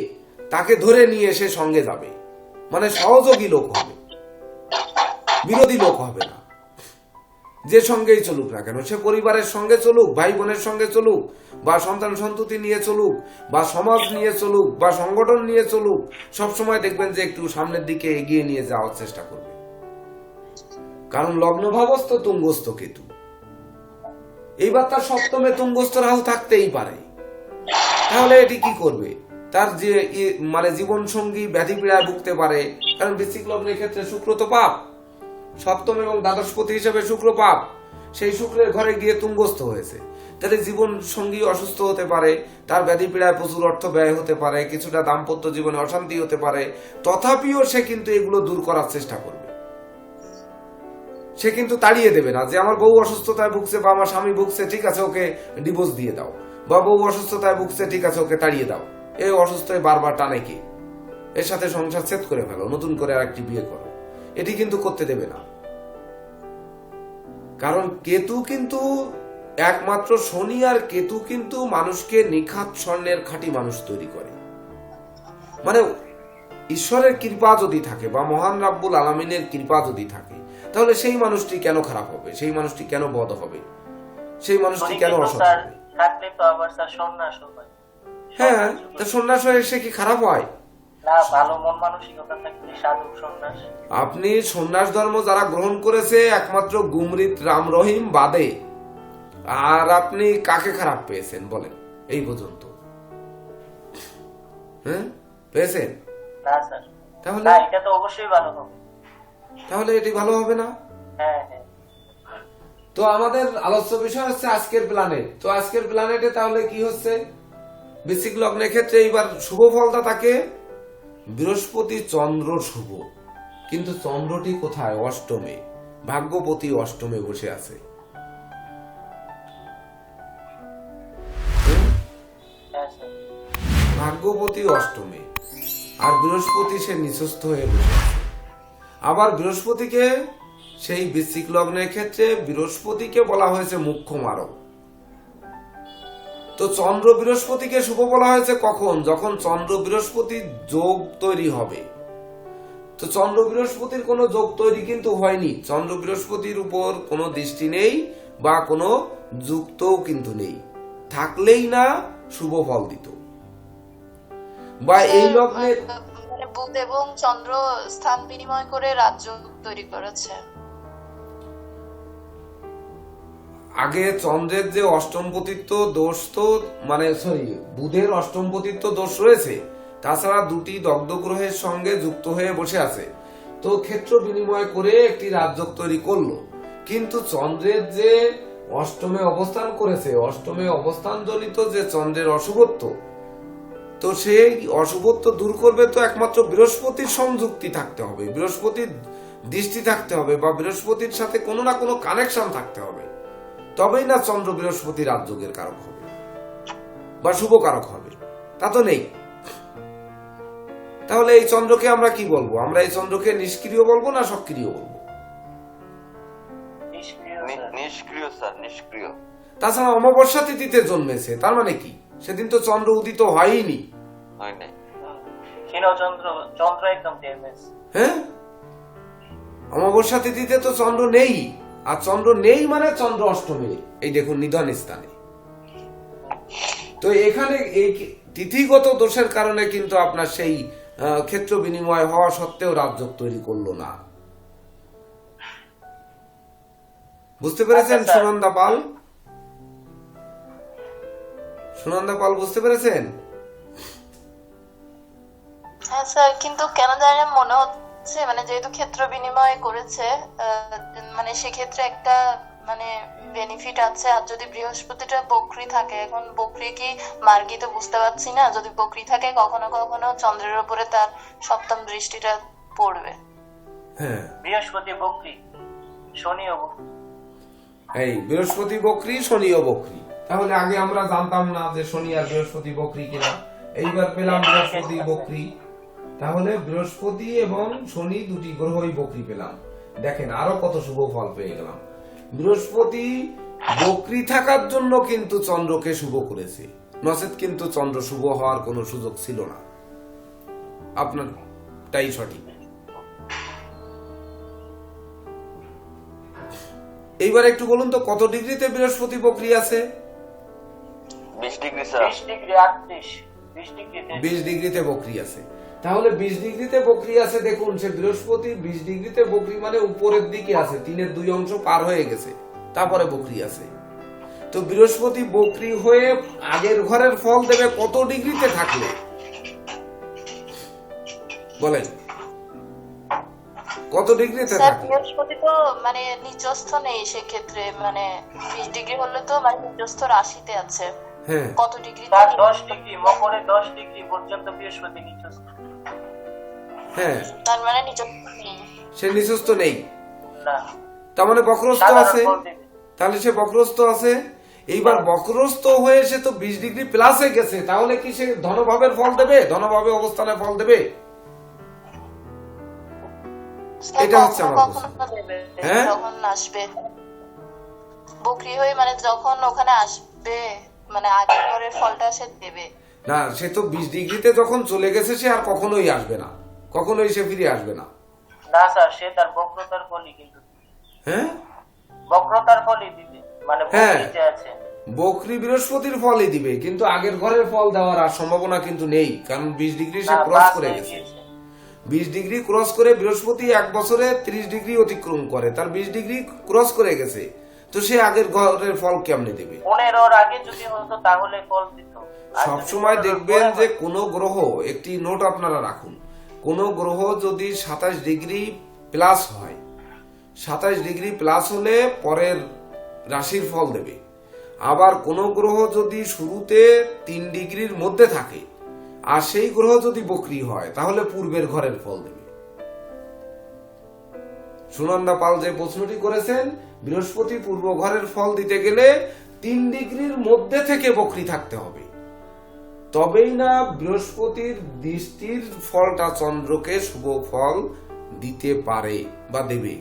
তাকে ধরে নিয়ে সে সঙ্গে যাবে। মানে সহযোগী লোক হবে, বিরোধী লোক হবে না। যে সঙ্গেই চলুক না কেন, সে পরিবারের সঙ্গে চলুক, ভাই বোনের সঙ্গে চলুক, বা সন্তান সন্ততি নিয়ে চলুক, বা সমাজ নিয়ে চলুক, বা সংগঠন নিয়ে চলুক, সবসময় দেখবেন যে একটু সামনের দিকে এগিয়ে নিয়ে যাওয়ার চেষ্টা করবে। কারণ লগ্নভাবস্থ তুঙ্গস্থ কেতু। এইবার তার সপ্তমে তুঙ্গস্থ রাহু থাকতেই পারে। তাহলে এটি কি করবে? তার যে মানে জীবন সঙ্গী ব্যাধি পীড়ায় ভুগতে পারে। কারণ বৃশ্চিক লগ্নের ক্ষেত্রে শুক্র তো পাপ, সপ্তম এবং দ্বাদশপতি হিসেবে শুক্র পাপ, সেই শুক্রের ঘরে গিয়ে তুঙ্গস্থ হয়েছে। তাহলে জীবন সঙ্গী অসুস্থ হতে পারে, তার ব্যাধি পীড়ায় প্রচুর অর্থ ব্যয় হতে পারে, কিছুটা দাম্পত্য জীবনে অশান্তি হতে পারে। তথাপিও সে কিন্তু এগুলো দূর করার চেষ্টা করবে। সে কিন্তু তাড়িয়ে দেবে না যে আমার বউ অসুস্থতায় ভুগছে বা আমার স্বামী ভুগছে, ঠিক আছে ওকে ডিভোর্স দিয়ে দাও, বা বউ অসুস্থতায় ভুগছে, ঠিক আছে ওকে তাড়িয়ে দাও, এই অসুস্থ বারবার টানে কি, এর সাথে সংসার ছেদ করে ফেলো, নতুন করে আরেকটি বিয়ে করো, এটি কিন্তু করতে দেবে না। কারণ কেতু কিন্তু একমাত্র শনি আর কেতু কিন্তু মানুষকে নিখাত স্বর্ণের খাঁটি মানুষ তৈরি করে। মানে ঈশ্বরের কৃপা যদি থাকে বা মহান রাব্বুল আলামিনের কৃপা যদি থাকে, তাহলে সেই মানুষটি কেন খারাপ হবে, সেই মানুষটি কেন বদ হবে, সেই মানুষটি কেন অসৎ হবে? থাকলে তো আবার স্যার সন্ন্যাস হয়। হ্যাঁ, তা সন্ন্যাস হয়ে সে কি খারাপ হয়? না, ভালো মন মানসিকতা থাকলে সাধু সন্ন্যাস। আপনি সন্ন্যাস ধর্ম যারা গ্রহণ করেছে একমাত্র গুমরিত রাম রহিম বাদে, আর আপনি কাকে খারাপ পেয়েছেন বলেন এই পর্যন্ত? হ্যাঁ, পেয়েছেন? না স্যার, তাহলে না, এটা তো অবশ্যই ভালো হবে। তাহলে এটি ভালো হবে না? হ্যাঁ হ্যাঁ। তো আমাদের আলোচ্য বিষয় হচ্ছে আজকের প্ল্যানেট। তো আজকের প্ল্যানেটে তাহলে কি হচ্ছে? বৃশ্চিক লগ্নের ক্ষেত্রে এইবার শুভ ফলটা থাকে বৃহস্পতি চন্দ্র শুভ, কিন্তু চন্দ্রটি কোথায়? অষ্টমে। ভাগ্যপতি অষ্টমে বসে আছে। হ্যাঁ স্যার। ভাগ্যপতি অষ্টমে, আর বৃহস্পতি সে নিচস্থ হয়ে বসে আছে। আবার বৃহস্পতিকে সেই বৃশ্চিক লগ্নের ক্ষেত্রে বৃহস্পতিকে বলা হয়েছে মুখ্য মারক। তো চন্দ্র বৃহস্পতিকে শুভ বলা হয়েছে কখন? যখন চন্দ্র বৃহস্পতি যোগ তৈরি হবে। তো চন্দ্র বৃহস্পতির কোনো যোগ তৈরি কিন্তু হয়নি, চন্দ্র বৃহস্পতির উপর কোনো দৃষ্টি নেই বা কোনো যুক্তও কিন্তু নেই, থাকলেই না শুভ ফল দিত। বা এই লগ্নে মানে বুধ এবং চন্দ্র স্থান বিনিময় করে রাজ্য তৈরি করেছে। আগে চন্দ্রের যে অষ্টমপতিত্ব দোষ তো মানে বুধের অষ্টমপতিত্ব দোষ রয়েছে, তাছাড়া দুটি দগ্ধ গ্রহের সঙ্গে যুক্ত হয়ে বসে আছে। তো ক্ষেত্র বিনিময় করে একটি রাজ্য তৈরি করলো। কিন্তু চন্দ্রের যে অষ্টমে অবস্থান করেছে, অষ্টমে অবস্থান জনিত যে চন্দ্রের অশুভত্ব, তো সেই অশুভত্ব দূর করবে তো একমাত্র বৃহস্পতির সংযুক্তি থাকতে হবে, বৃহস্পতির দৃষ্টি থাকতে হবে, বা বৃহস্পতির সাথে কোনো না কোনো কানেকশন থাকতে হবে, তবেই না চন্দ্র বৃহস্পতি রাজযোগের কারক হবে বা শুভ কারক হবে। তা তো নেই। তাহলে এই চন্দ্রকে আমরা কি বলবো? আমরা এই চন্দ্রকে নিষ্ক্রিয় বলবো না সক্রিয় বলবো? নিষ্ক্রিয় স্যার। নিষ্ক্রিয় স্যার, নিষ্ক্রিয়। তাছাড়া অমাবস্যা তিথিতে জন্মেছে, তার মানে কি? সেদিন তো চন্দ্র উদিত হয়নি। হয় নাই। ক্ষীণচন্দ্র, চন্দ্র একদম ড্যামেজ। হ্যাঁ, অমাবস্যা তিথিতে তো চন্দ্র নেই, আর চন্দ্র নেই মানে চন্দ্র অষ্টমে, এই দেখুন নিধন স্থানে। তো এখানে এই তিথিগত দোষের কারণে কিন্তু আপনার সেই ক্ষেত্র বিনিময় হওয়া সত্ত্বেও রাজযোগ তৈরি করলো না। বুঝতে পেরেছেন আচ্ছা, স্যার। সুনন্দা পাল? সুনন্দা পাল বুঝতে পেরেছেন? হ্যাঁ স্যার, কিন্তু কেন জানি না মনে হচ্ছে মানে যেহেতু ক্ষেত্র বিনিময় করেছে মানে সেক্ষেত্রে একটা মানে বেনিফিট আছে। আর যদি বৃহস্পতিটা বক্রী থাকে, এখন বক্রী কি মার্গী তো বুঝতে পারছি না, যদি বক্রী থাকে কখনো কখনো চন্দ্রের উপরে তার সপ্তম দৃষ্টিটা পড়বে। হ্যাঁ, বৃহস্পতি বক্রী, শনিও বক্রী। এই বৃহস্পতি বক্রী, শনিও বক্রী। তাহলে আগে আমরা জানতাম না যে শনি আর বৃহস্পতি বক্রী কিনা, এইবার পেলাম বৃহস্পতি বক্রী। তাহলে বৃহস্পতি এবং শনি দুটি গ্রহই বক্রী পেলাম। দেখেন আরো কত শুভ ফল পেয়ে গেলাম। বৃহস্পতি বক্রী থাকার জন্য কিন্তু চন্দ্রকে শুভ করেছে, নচেত কিন্তু চন্দ্র শুভ হওয়ার কোনো সুযোগ ছিল না। আপনারটাই সঠিক। এইবার একটু বলুন তো কত ডিগ্রিতে বৃহস্পতি বক্রী আছে? 20 ডিগ্রি স্যার। 20 ডিগ্রি 38, 20 ডিগ্রিতে 20 ডিগ্রিতে বক্রী আছে। তাহলে 20 ডিগ্রিতে বক্রী আছে, দেখুন সে বৃহস্পতি 20 ডিগ্রিতে বক্রী মানে উপরের দিকে আছে, 3/2 অংশ পার হয়ে গেছে, তারপরে বক্রী আছে। তো বৃহস্পতি বক্রী হয়ে আগের ঘরের ফল দেবে কত ডিগ্রিতে থাকলে? বলেন কত ডিগ্রিতে স্যার থাকলে? বৃহস্পতি তো মানে নিচস্থ নেই সেক্ষেত্রে, মানে 20 ডিগ্রি হলে তো মানে নিচস্থ রাশিতে আছে। হ্যাঁ, কত ডিগ্রি? তার 10 ডিগ্রি, মকরে 10 ডিগ্রি পর্যন্ত বৃহস্পতি নিচস্থ। হ্যাঁ, তার মানে নিচস্থ নেই। সে নিচস্থ নেই, না, তার মানে বক্রস্থ সাধারণ আছে। ফল দেবে। তাহলে সে বক্রস্থ আছে। এইবার বক্রস্থ হয়ে সে তো 20 ডিগ্রি প্লাসে গেছে, তাহলে কি সে ধনভাবের ফল দেবে? ধনভাবে অবস্থানে ফল দেবে? এটা হচ্ছে আমার প্রশ্ন। কখনো দেবে হ্যাঁ? যখন আসবে বকরি হয়ে, মানে যখন ওখানে আসবে মানে আগের ঘরের ফলটা সে দেবে। না, সে তো 20 ডিগ্রিতে যখন চলে গেছে সে আর কখনোই আসবে না, কখনোই সে ফিরে আসবে না। না স্যার, সে তার বক্রতার ফলই কিন্তু দিবে। হ্যাঁ, বক্রতার ফলই দিবে, মানে হ্যাঁ। বক্রী যে আছে। বকরি বৃহস্পতির ফলই দিবে, কিন্তু আগের ঘরের ফল দেওয়ার আর সম্ভাবনা কিন্তু নেই, কারণ 20 ডিগ্রি সে না, ক্রস পাস করে হয়ে গেছে। গিয়েছে। 20 ডিগ্রি ক্রস করে বৃহস্পতি এক বছরে 30 ডিগ্রি অতিক্রম করে, তার 20 ডিগ্রি ক্রস করে গেছে, তো সে আগের ঘরের ফল কেমনে দেবে? 15 আগে যদি হতো তাহলে ফল দিত। আর সব যদি সময় 15 দেখবেন পরে যে হয়, কোন গ্রহ, একটি নোট আপনারা রাখুন, কোন গ্রহ যদি 27 ডিগ্রি প্লাস হয়, 27 ডিগ্রি প্লাস হলে পরের রাশির ফল দেবে। আবার কোন গ্রহ যদি শুরুতে 3 ডিগ্রির মধ্যে থাকে আর সেই গ্রহ যদি বক্রী হয় তাহলে পূর্বের ঘরের ফল দেবে। সুনন্দা পাল যে প্রশ্নটি করেছেন, বৃহস্পতি পূর্ব ঘরের ফল দিতে গেলে 3 ডিগ্রির মধ্যে থেকে বক্রী থাকতে হবে, তবেই না বৃহস্পতির দৃষ্টির ফলটা চন্দ্রকে শুভ ফল দিতে পারে বা দেবে।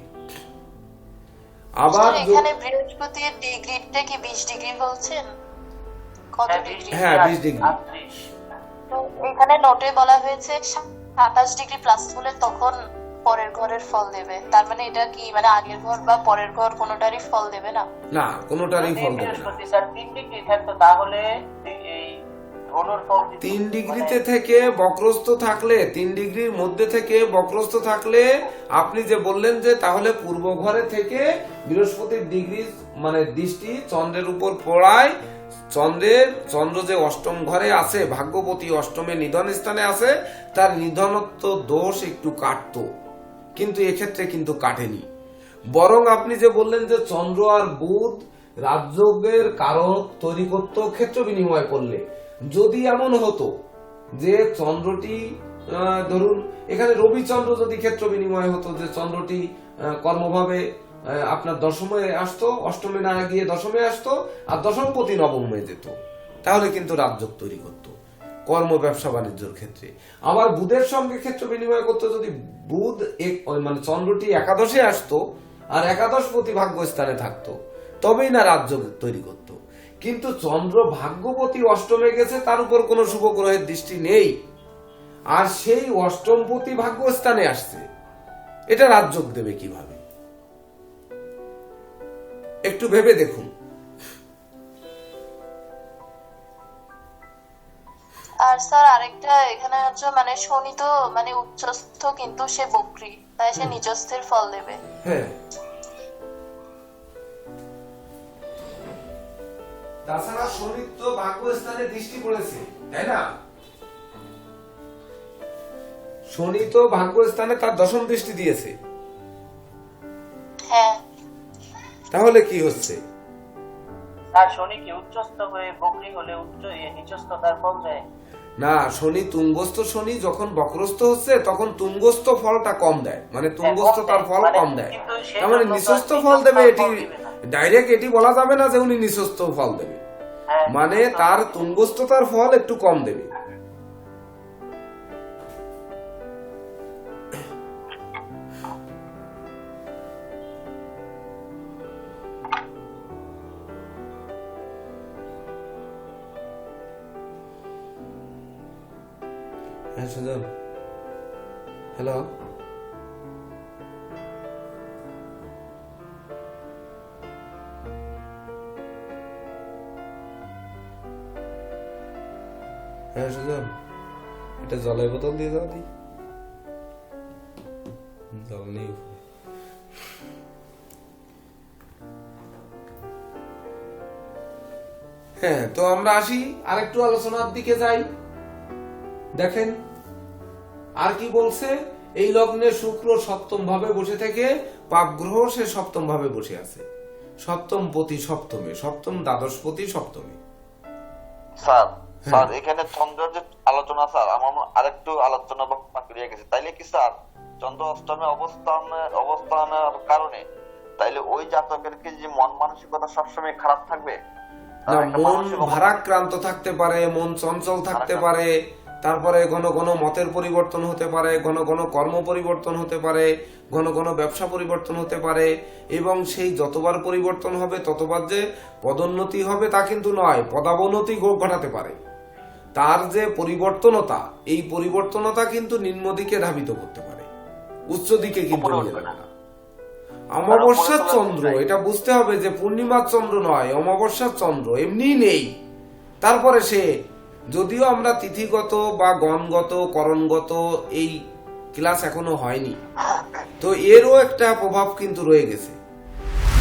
আবার স্যার, এখানে বৃহস্পতির ডিগ্রিটা কি 20 ডিগ্রি বলছেন? কত হ্যাঁ, ডিগ্রি? হ্যাঁ, 20 ডিগ্রি। 38। তো এখানে নোটে বলা হয়েছে 27 ডিগ্রি প্লাস হলে তখন পরের ঘরের ফল দেবে। তার মানে এটা কি মানে আগের ঘর বা পরের ঘর কোনোটারই ফল দেবে না? না, কোনোটারই যদি ফল দেবে না। বৃহস্পতি স্যার 3 ডিগ্রি থাকতো তাহলে এই ধনুর ফল দিত। 3 ডিগ্রিতে থেকে বক্রস্থ থাকলে, 3 ডিগ্রির মধ্যে থেকে বক্রস্থ থাকলে, আপনি যে বললেন যে তাহলে পূর্ব ঘরে থেকে বৃহস্পতির ডিগ্রি মানে দৃষ্টি চন্দ্রের উপর পড়ায়, চন্দ্র যে অষ্টম ঘরে আছে, ভাগ্যবতী অষ্টমে নিধন স্থানে আছে, তার নিধনত্ব দোষ একটু কাটতো, কিন্তু এক্ষেত্রে কিন্তু কাটেনি। বরং আপনি যে বললেন যে চন্দ্র আর বুধ রাজযোগের কারক তৈরি করত ক্ষেত্র বিনিময় করলে, যদি এমন হতো যে চন্দ্রটি ধরুন এখানে রবিচন্দ্র যদি ক্ষেত্র বিনিময় হতো, যে চন্দ্রটি কর্মভাবে আপনার দশমে আসতো, অষ্টমে না গিয়ে দশমে আসতো, আর দশমপতি নবমে যেত, তাহলে কিন্তু রাজযোগ তৈরি করত কর্ম ব্যবসা বাণিজ্যের ক্ষেত্রে। আবার বুধের সঙ্গে ক্ষেত্র বিনিময় করতে যদি বুধ মানে চন্দ্রটি একাদশে আসতো আর একাদশপতি ভাগ্যস্থানে থাকতো, তবেই না রাজযোগ তৈরি করত। কিন্তু চন্দ্র ভাগ্যপতি অষ্টমে গেছে, তার উপর কোনো শুভ গ্রহের দৃষ্টি নেই, আর সেই অষ্টমপতি ভাগ্যস্থানে আসছে, এটা রাজযোগ দেবে কিভাবে? একটু ভেবে দেখুন। আর স্যার আরেকটা এখানে হচ্ছে মানে শনি তো মানে উচ্চস্থ কিন্তু সে বক্রী, তাই সে নিজস্থের ফল দেবে। হ্যাঁ, তাছাড়া শনি তো ভাগ্যস্থানে দৃষ্টি পড়েছে, তাই না? শনি তো ভাগ্যস্থানে তার দশম দৃষ্টি দিয়েছে, হ্যাঁ তাহলে কি হচ্ছে? আর শনি কি উচ্চস্থ হয়ে বকরি হলে নিচস্থ তার ফল দেয়? না, শনি তুঙ্গস্থ শনি যখন বক্রস্থ হচ্ছে তখন তুঙ্গস্থ ফলটা কম দেয়, মানে তুঙ্গস্থ তার ফল কম দেয়, তার মানে নিঃস্বস্থ ফল দেবে। এটি ডাইরেক্ট এটি বলা যাবে না যে উনি নিঃস্বস্থ ফল দেবে, মানে তার তুঙ্গস্থতার ফল একটু কম দেবে। হ্যাঁ সুজন, হ্যালো, হ্যাঁ সুজন, এটা জলের বোতল দিয়ে দাও, দি জল নেই। হ্যাঁ, তো আমরা আসি আরেকটু আলোচনার দিকে যাই। দেখেন আর কি বলছে, এই লগ্নে শুক্র সপ্তম ভাবে বসে থেকে পাপ গ্রহ সে সপ্তম ভাবে বসে আছে, সপ্তম পতি সপ্তমে, সপ্তম দ্বাদশপতি সপ্তমে। স্যার এখানে চন্দ্রের যে আলোচনা, স্যার আমার আরেকটু আলোচনা বাকি রয়ে গেছে। তাইলে কি স্যার চন্দ্র অষ্টমে অবস্থানের কারণে তাইলে ওই জাতকের কি যে মন মানসিকতা সবসময় খারাপ থাকবে? না, মন ভারাক্রান্ত থাকতে পারে, মন চঞ্চল থাকতে পারে, তারপরে ঘন ঘন মতের পরিবর্তন হতে পারে, ঘন ঘন কর্ম পরিবর্তন হতে পারে, ঘন ঘন ব্যবসা পরিবর্তন হতে পারে, এবং সেই যতবার পরিবর্তন হবে ততবার যে পদোন্নতি হবে তা কিন্তু নয়, পদাবনতি ঘটাতে পারে। তার যে পরিবর্তনতা, এই পরিবর্তনতা কিন্তু নিম্ন দিকে ধাবিত করতে পারে, উচ্চ দিকে কিন্তু নিয়ে যাবে না। অমাবস্যার চন্দ্র, এটা বুঝতে হবে যে পূর্ণিমার চন্দ্র নয়, অমাবস্যার চন্দ্র এমনি নেই। তারপরে সে, যদিও আমরা তিথিগত বা গণগত করণগত এই ক্লাস এখনো হয়নি, তো এরও একটা প্রভাব কিন্তু রয়ে গেছে।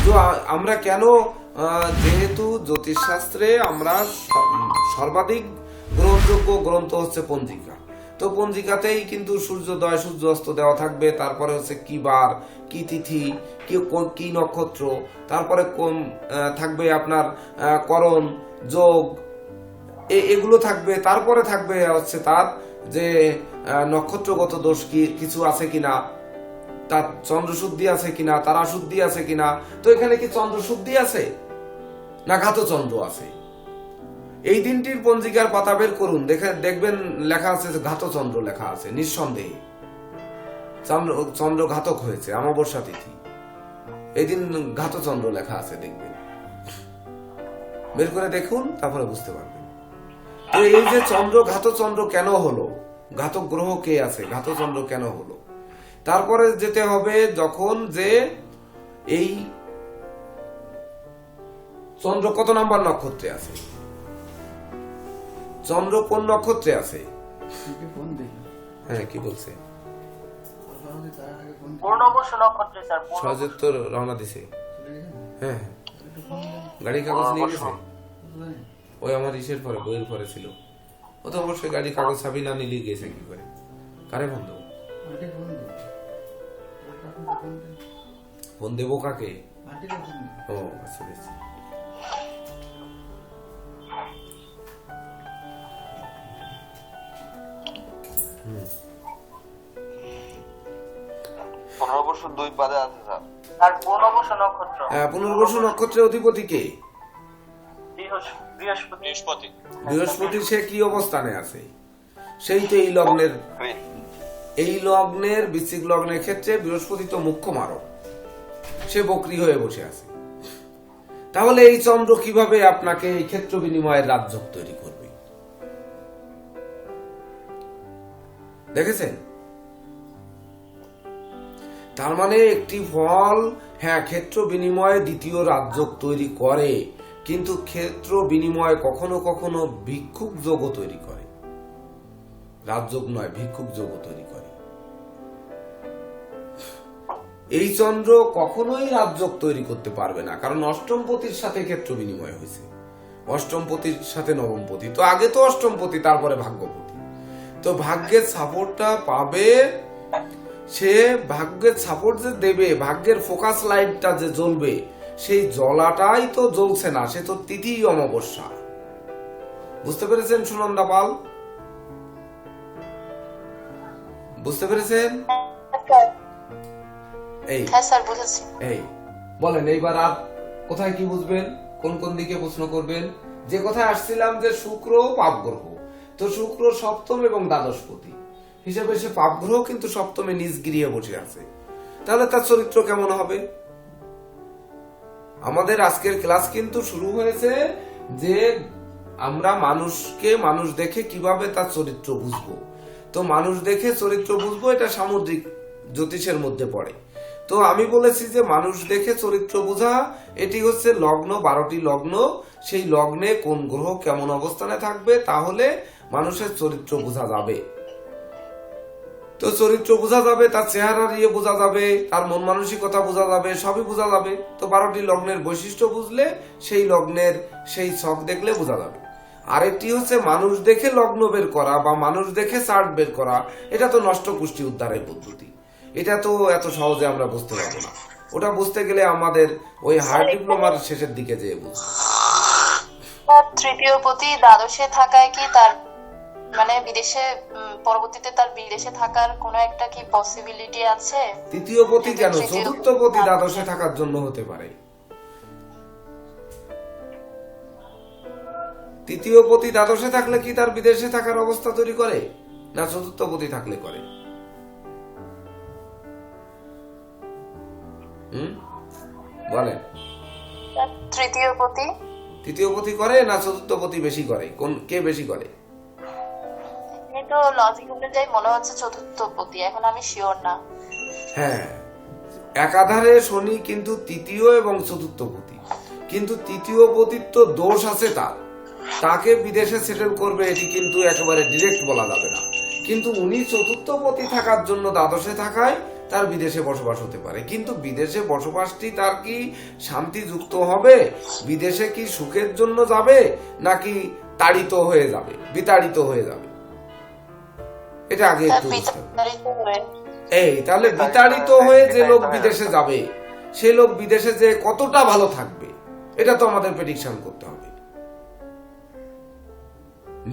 তো আমরা কেন, যেহেতু জ্যোতিষশাস্ত্রে আমরা সর্বাধিক গ্রহণযোগ্য গ্রন্থ হচ্ছে পঞ্জিকা, তো পঞ্জিকাতেই কিন্তু সূর্যোদয় সূর্য অস্ত দেওয়া থাকবে, তারপরে হচ্ছে কি বার, কি তিথি, কি নক্ষত্র, তারপরে কোন থাকবে আপনার করণ যোগ, এগুলো থাকবে, তারপরে থাকবে হচ্ছে তার যে নক্ষত্রগত দোষ কিছু আছে কিনা, তার চন্দ্র শুদ্ধি আছে কিনা, তারা শুদ্ধি আছে কিনা। তো এখানে কি চন্দ্র শুদ্ধি আছে না ঘাত চন্দ্র আছে? এই দিনটির পঞ্জিকার পাতা বের করুন, দেখবেন লেখা আছে ঘাত চন্দ্র লেখা আছে, নিঃসন্দেহে চন্দ্র ঘাতক হয়েছে, অমাবস্যা তিথি, এই দিন ঘাত চন্দ্র লেখা আছে, দেখবেন, বের করে দেখুন, তারপরে বুঝতে পারবেন। তো এই যে চন্দ্র ঘাত চন্দ্র কেন হলো, ঘাতক গ্রহ কে আছে, ঘাত চন্দ্র কেন হলো, তারপরে যেতে হবে যখন যে এই চন্দ্র কত নাম্বার নক্ষত্রে আছে, চন্দ্র কোন নক্ষত্রে আছে। হ্যাঁ, কি বলছে? পূর্ণবসু নক্ষত্রে স্যার। সহজের তো রওনা দিছে। হ্যাঁ, গাড়ি কাগজ নিয়ে গেছে, ওই আমার ইসের পরে, বইয়ের পরে ছিল। ও তো অবশ্যই গাড়ি কাগজ চাবি না নিয়ে গেছে কি করে, কারে বন্ধ? ফোন দেবো কাকে? ও আচ্ছা আচ্ছা। পুনর্বসু 2 পাদে আছে স্যার। আর পুনর্বসু নক্ষত্র, হ্যাঁ, পুনর্বসু নক্ষত্রের অধিপতি কে? বৃহস্পতি। বৃহস্পতি। সে কি অবস্থানে আছে? সেই তো এই লগ্নের বৃশ্চিক লগ্নের ক্ষেত্রে বৃহস্পতি তো মুখ্য মারক, সে বকরি হয়ে বসে আছে। তাহলে এই চন্দ্র কিভাবে আপনাকে এই ক্ষেত্র বিনিময়ের রাজযোগ তৈরি করবে? দেখেছেন? তার মানে একটি ফল, হ্যাঁ, ক্ষেত্র বিনিময়ে দ্বিতীয় রাজযোগ তৈরি করে, কিন্তু ক্ষেত্র বিনিময় কখনো কখনো ভিক্ষুক যোগও তৈরি করে, রাজযোগ নয়, ভিক্ষুক যোগও তৈরি করে। এই চন্দ্র কখনোই রাজযোগ তৈরি করতে পারবে না, কারণ অষ্টমপতির সাথে ক্ষেত্র বিনিময় হয়েছে, অষ্টমপতির সাথে নবমপতি। তো আগে তো অষ্টমপতি, তারপরে ভাগ্যপতি। তো ভাগ্যের সাপোর্টটা পাবে, সে ভাগ্যের সাপোর্ট যে দেবে, ভাগ্যের ফোকাস লাইটটা যে জ্বলবে, সেই জ্বলাটাই তো জ্বলছে না, সে তো তিথি অমাবস্যা। বুঝতে পেরেছেন সুনন্দা পাল? বুঝতে পেরেছেন? এই হ্যাঁ স্যার বুঝেছি। এই বলেন এইবার আর কোথায় কি বুঝবেন, কোন কোন দিকে প্রশ্ন করবেন? যে কথায় আসছিলাম যে শুক্র পাপ গ্রহ, তো শুক্র সপ্তম এবং দ্বাদশপতি হিসেবে সে পাপ গ্রহ, কিন্তু সপ্তমে নিজ গৃহে বসে আছে। তাহলে তার চরিত্র কেমন হবে? আমাদের আজকের ক্লাস কিন্তু শুরু হয়েছে যে আমরা মানুষকে মানুষ দেখে কিভাবে তার চরিত্র বুঝবো। তো মানুষ দেখে চরিত্র বুঝবো, এটা সামুদ্রিক জ্যোতিষের মধ্যে পড়ে। তো আমি বলেছি যে মানুষ দেখে চরিত্র বোঝা, এটি হচ্ছে লগ্ন, 12টি লগ্ন, সেই লগ্নে কোন গ্রহ কেমন অবস্থানে থাকবে, তাহলে মানুষের চরিত্র বোঝা যাবে। তো চরিত্র বোঝা যাবে, তার চেহারা দিয়ে বোঝা যাবে, তার মন মানসিকতা বোঝা যাবে, সবই বোঝা যাবে। তো 12টি লগ্নের বৈশিষ্ট্য বুঝলে, সেই লগ্নের সেই ছক দেখলে বোঝা যাবে। আরেকটি হচ্ছে মানুষ দেখে লগ্ন বের করা বা মানুষ দেখে চার্ট বের করা, এটা তো নষ্ট পুষ্টি উদ্ধারের পদ্ধতি, এটা তো এত সহজে আমরা বুঝতে পারবো না। ওটা বুঝতে গেলে আমাদের ওই হায়ার ডিপ্লোমার শেষের দিকে যেয়ে বুঝবো। তৃতীয় পতি দ্বাদশে থাকায় কি তার মানে বিদেশে পরবর্তীতে তার বিদেশে থাকার কোনো একটা কি পসিবিলিটি আছে? তৃতীয় পতি কেন, চতুর্থ পতি দ্বাদশে থাকার জন্য হতে পারে। তৃতীয় পতি দ্বাদশে থাকলে কি তার বিদেশে থাকার অবস্থা তৈরি করে, না চতুর্থ পতি থাকলে করে? বলেন। তৃতীয় পতি করে না চতুর্থ পতি বেশি করে? কোন কে বেশি করে? তো লজিক অনুযায়ী মনে হচ্ছে চতুর্থ পতি, এখন আমি শিওর না। হ্যাঁ, একাধারে শনি কিন্তু তৃতীয় এবং চতুর্থ পতি, কিন্তু তৃতীয় পতির তো দোষ আছে, তাকে বিদেশে সেটেল করবে এটি কিন্তু একেবারে ডিরেক্ট বলা যাবে না। কিন্তু উনি চতুর্থ পতি থাকার জন্য দ্বাদশে থাকায় তার বিদেশে বসবাস হতে পারে। কিন্তু বিদেশে বসবাসটি তার কি শান্তিযুক্ত হবে? বিদেশে কি সুখের জন্য যাবে, নাকি তাড়িত হয়ে যাবে, বিতাড়িত হয়ে যাবে? এটা আগে একটু বুঝতে হবে। এই তাহলে বিতাড়িত হয়ে যে লোক বিদেশে যাবে, সে লোক বিদেশে যে কতটা ভালো থাকবে, এটা তো আমাদের প্রেডিকশন করতে হবে।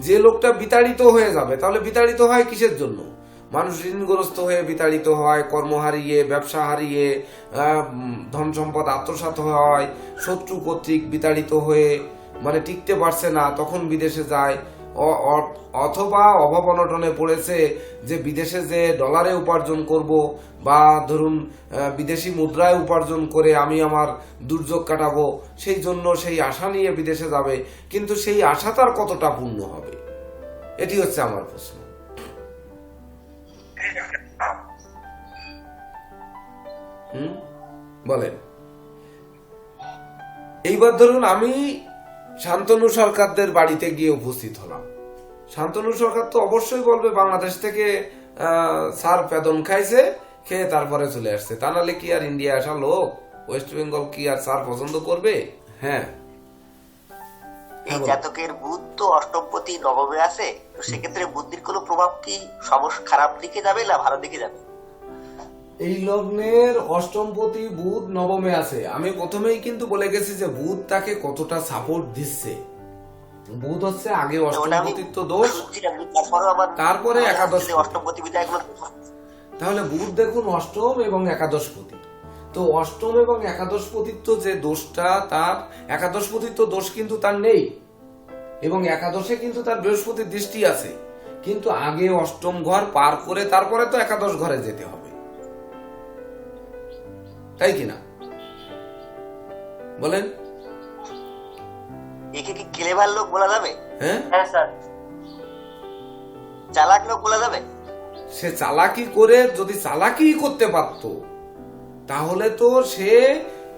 যে লোকটা বিতাড়িত হয়ে যাবে, তাহলে বিতাড়িত হয় কিসের জন্য? মানুষ ঋণগ্রস্ত হয়ে বিতাড়িত হয়, কর্ম হারিয়ে, ব্যবসা হারিয়ে, ধন সম্পদ আত্মসাৎ হয়, শত্রু কর্তৃক বিতাড়িত হয়ে মানে টিকতে পারছে না, তখন বিদেশে যায়। অথবা অভাব অনটনে পড়েছে যে বিদেশে যে ডলারে উপার্জন করব বা ধরুন বিদেশি মুদ্রায় উপার্জন করে আমি আমার দুর্যোগ কাটাবো, সেই জন্য সেই আশা নিয়ে বিদেশে যাবে, কিন্তু সেই আশা তার কতটা পূর্ণ হবে, এটি হচ্ছে আমার প্রশ্ন। বলেন। এইবার ধরুন আমি শান্তনু সরকারদের বাড়িতে গিয়ে উপস্থিত হলাম। শান্তনু সরকার তো অবশ্যই বলবে বাংলাদেশ থেকে স্যার পেদন খাইছে, খেয়ে তারপরে চলে আসছে, তা নাহলে কি আর ইন্ডিয়া আসা লোক, ওয়েস্ট বেঙ্গল কি আর স্যার পছন্দ করবে? হ্যাঁ, এই জাতকের বুধ তো অষ্টমপতি নবমে আছে, তো সেক্ষেত্রে বুদ্ধির কোনো প্রভাব কি খারাপ দিকে যাবে না ভালো দিকে যাবে? এই লগ্নের অষ্টমপতি বুধ নবমে আছে। আমি প্রথমেই কিন্তু বলে গেছি যে বুধ তাকে কতটা সাপোর্ট দিচ্ছে। বুধ হচ্ছে আগে ওটা আমি অষ্টমপতিত্ব দোষ, শুনছি না, তারপরেও আবার তারপরে একাদশ যে অষ্টমপতি বিদ্যাগুলো তাহলে বুধ দেখুন অষ্টম এবং একাদশপতি। তো অষ্টম এবং একাদশপতিত্ব যে দোষটা, তার একাদশপতিত্ব দোষ কিন্তু তার নেই, এবং একাদশে কিন্তু তার বৃহস্পতির দৃষ্টি আছে, কিন্তু আগে অষ্টম ঘর পার করে তারপরে তো একাদশ ঘরে যেতে হবে, তাই কিনা বলেন? একে কি ক্লেভার লোক বলা যাবে? হ্যাঁ, হ্যাঁ স্যার। চালাক লোক বলা যাবে? সে চালাকি করে, যদি চালাকি করতে পারত তাহলে তো সে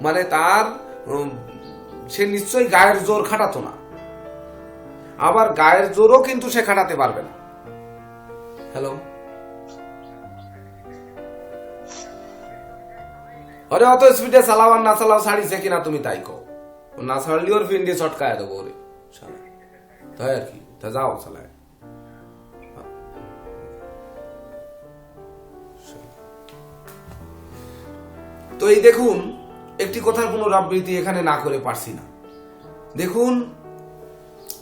মানে তার সে নিশ্চয়ই গায়ের জোর খাটাতো না, আবার গায়ের জোরও কিন্তু সে খাটাতে পারবে না। হ্যালো, আরে অত স্পিডে চালাও আর না চালাও ছাড়িছে কিনা তুমি তাই কো, না ছাড়লি ওর ফিন্ডি ছটকায় দেবো ওরে শালা। তাই আর কি, তা যাও চালায়। তো এই দেখুন, একটি কথার পুনরাবৃত্তি এখানে না করে পারছি না। দেখুন,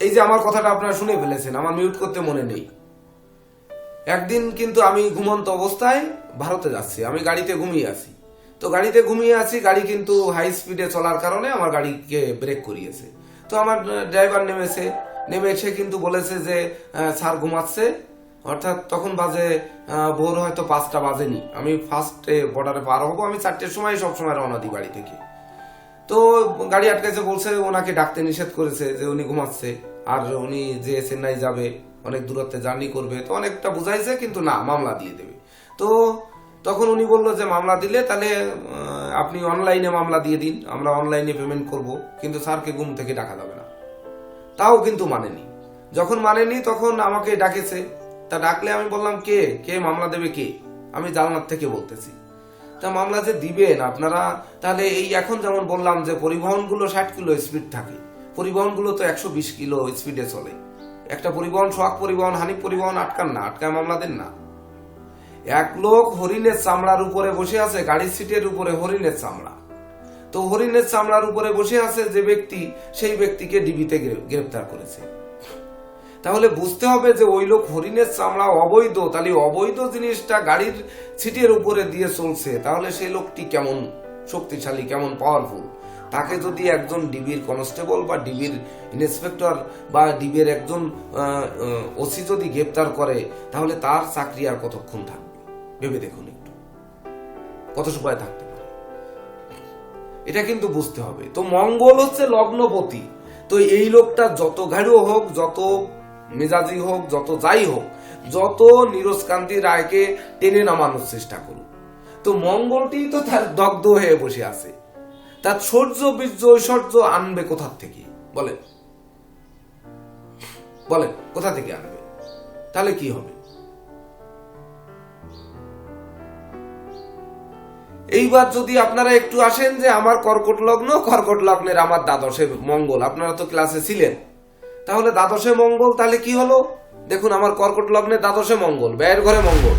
এই যে আমার কথাটা আপনারা শুনে ফেলেছেন, আমার মিউট করতে মনে নেই। একদিন কিন্তু আমি ঘুমন্ত অবস্থায় ভারতে যাচ্ছি, আমি গাড়িতে ঘুমিয়ে আছি। তো গাড়িতে ঘুমিয়ে আছি, গাড়ি কিন্তু হাই স্পিডে চলার কারণে আমার গাড়িকে ব্রেক করিয়েছে। তো আমার ড্রাইভার নেমে এসে কিন্তু বলেছে যে স্যার ঘুমাচ্ছে, অর্থাৎ তখন বাজে ভোর হয়তো 5টা বাজেনি, আমি ফার্স্টে বর্ডারে পার হবো, আমি 4টের সময় সবসময় রওনা দিই বাড়ি থেকে। তো গাড়ি আটকেছে, বলছে ওনাকে ডাকতে নিষেধ করেছে যে উনি ঘুমাচ্ছে, আর উনি যে চেন্নাই যাবে, অনেক দূরত্বে জার্নি করবে, তো অনেকটা বুঝাইছে, কিন্তু না, মামলা দিয়ে দেবে। তো তখন উনি বললো যে মামলা দিলে তাহলে আপনি অনলাইনে মামলা দিয়ে দিন, আমরা অনলাইনে পেমেন্ট করব, কিন্তু স্যারকে ঘুম থেকে ডাকা যাবে না। তাও কিন্তু মানেনি। যখন মানেনি তখন আমাকে ডাকেছে, তা ডাকলে আমি বললাম কে মামলা দেবে, কে? আমি জালনার থেকে বলতেছি। তা মামলা যে দিবেন আপনারা, তাহলে এই এখন যেমন বললাম যে পরিবহনগুলো 60 কিলো স্পিড থাকে, পরিবহনগুলো তো 120 কিলো স্পিডে চলে। একটা পরিবহন, সোহাগ পরিবহন, হানিফ পরিবহন আটকান না, আটকায় মামলা দেন না। এক লোক হরিণের চামড়ার উপরে বসে আছে, গাড়ির সিটের উপরে হরিণের চামড়া। তো হরিণের চামড়ার উপরে বসে আছে যে ব্যক্তি, সেই ব্যক্তিকে ডিবিতে গ্রেফতার করেছে। তাহলে বুঝতে হবে যে ওই লোক হরিণের চামড়া অবৈধ, তাহলে অবৈধ জিনিসটা গাড়ির সিটের উপরে দিয়ে চলছে, তাহলে সেই লোকটি কেমন শক্তিশালী, কেমন পাওয়ারফুল। তাকে যদি একজন ডিবির কনস্টেবল বা ডিবির ইন্সপেক্টর বা ডিবির একজন ওসি যদি গ্রেফতার করে, তাহলে তার চাকরি আর কতক্ষণ থাকবে ভেবে দেখুন একটু, কত সময় থাকতে পারে, এটা কিন্তু বুঝতে হবে। তো মঙ্গল হচ্ছে লগ্নপতি। তো এই লোকটা যত ঘাড়ু হোক, যত মেজাজি হোক, যত যাই হোক, যত নীরজ কান্তি রায়কে টেনে নামানোর চেষ্টা করুক, তো মঙ্গলটি তো তার দগ্ধ হয়ে বসে আছে। তার শৌর্য, বীর্য, ঐশ্বর্য আনবে কোথা থেকে বলেন? কোথা থেকে আনবে? তাহলে কি হবে? এইবার যদি আপনারা একটু আসেন যে আমার কর্কট লগ্ন, কর্কট লগ্নের আমার দ্বাদশে মঙ্গল, আপনারা তো ক্লাসে ছিলেন, তাহলে দ্বাদশে মঙ্গল, তাহলে কি হলো? দেখুন, আমার কর্কট লগ্নে দ্বাদশে মঙ্গল, ব্যয়ের ঘরে মঙ্গল।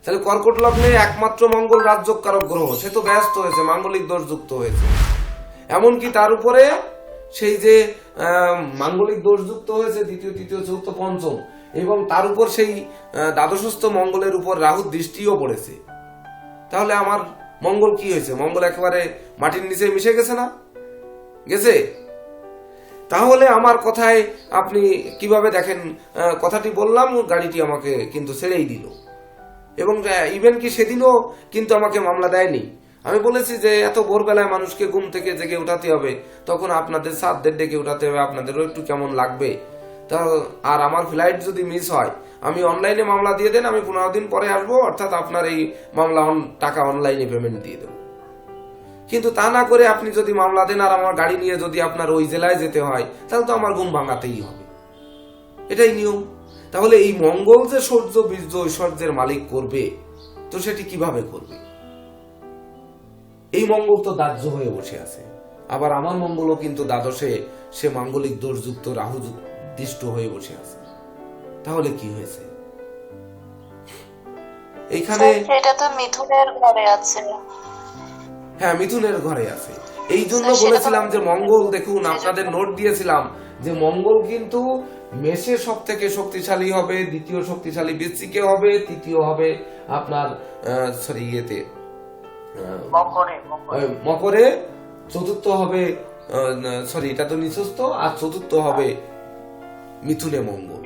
তাহলে কর্কট লগ্নে একমাত্র মঙ্গল রাজযোগকারক গ্রহ, সে তো ব্যস্ত হয়েছে, মাঙ্গলিক দোষ যুক্ত হয়েছে। এমনকি তার উপরে সেই যে মাঙ্গলিক দোষ যুক্ত হয়েছে, দ্বিতীয়, তৃতীয়, চতুর্থ, পঞ্চম, এবং তার উপর সেই দ্বাদশস্থ মঙ্গলের উপর রাহুর দৃষ্টিও পড়েছে। তাহলে আমার মঙ্গল কি হয়েছে? মঙ্গল একেবারে মাটির নিচে মিশে গেছে না? গেছে? তাহলে আমার কথায় আপনি কিভাবে দেখেন, কথাটি বললাম, গাড়িটি আমাকে কিন্তু ছেড়েই দিল, এবং ইভেন কি সেদিনও কিন্তু আমাকে মামলা দেয়নি। আমি বলেছি যে এত ভোরবেলায় মানুষকে ঘুম থেকে জেগে উঠাতে হবে, তখন আপনাদের সাথদের ডেকে উঠাতে হবে, আপনাদেরও একটু কেমন লাগবে। তা আর আমার ফ্লাইট যদি মিস হয়, আমি অনলাইনে মামলা দিয়ে দেন, আমি 15 দিন পরে আসবো, অর্থাৎ আপনার এই মামলা টাকা অনলাইনে পেমেন্ট দিয়ে দেবো। কিন্তু তা না করে আপনি যদি মামলা দেন আর আমার গাড়ি নিয়ে যদি আপনার ওই জেলায় যেতে হয়, তাহলে তো আমার ঘুম ভাঙাতেই হবে, এটাই নিয়ম। তাহলে এই মঙ্গল যে শৌর্য, বীর্য, ঐশ্বর্যের মালিক করবে, তো সেটি কিভাবে করবে? এই মঙ্গল তো দাহ্য হয়ে বসে আছে। আবার আমার মঙ্গলও কিন্তু দ্বাদশে, সে মাঙ্গলিক দোষযুক্ত, রাহু দৃষ্ট হয়ে বসে আছে। তাহলে কি হয়েছে? এইখানে সেটা তো মিথুনের ঘরে আছে। হ্যাঁ, মিথুনের ঘরে আছে। এই জন্য সেটা তো- বলেছিলাম যে মঙ্গল, দেখুন আপনাদের নোট দিয়েছিলাম যে মঙ্গল কিন্তু মেষে সব থেকে শক্তিশালী হবে, দ্বিতীয় শক্তিশালী বৃশ্চিকে হবে, তৃতীয় হবে আপনার সরি ইয়েতে মকরে, চতুর্থ হবে সরি এটা তো নিচস্থ, আর চতুর্থ হবে মিথুনে মঙ্গল।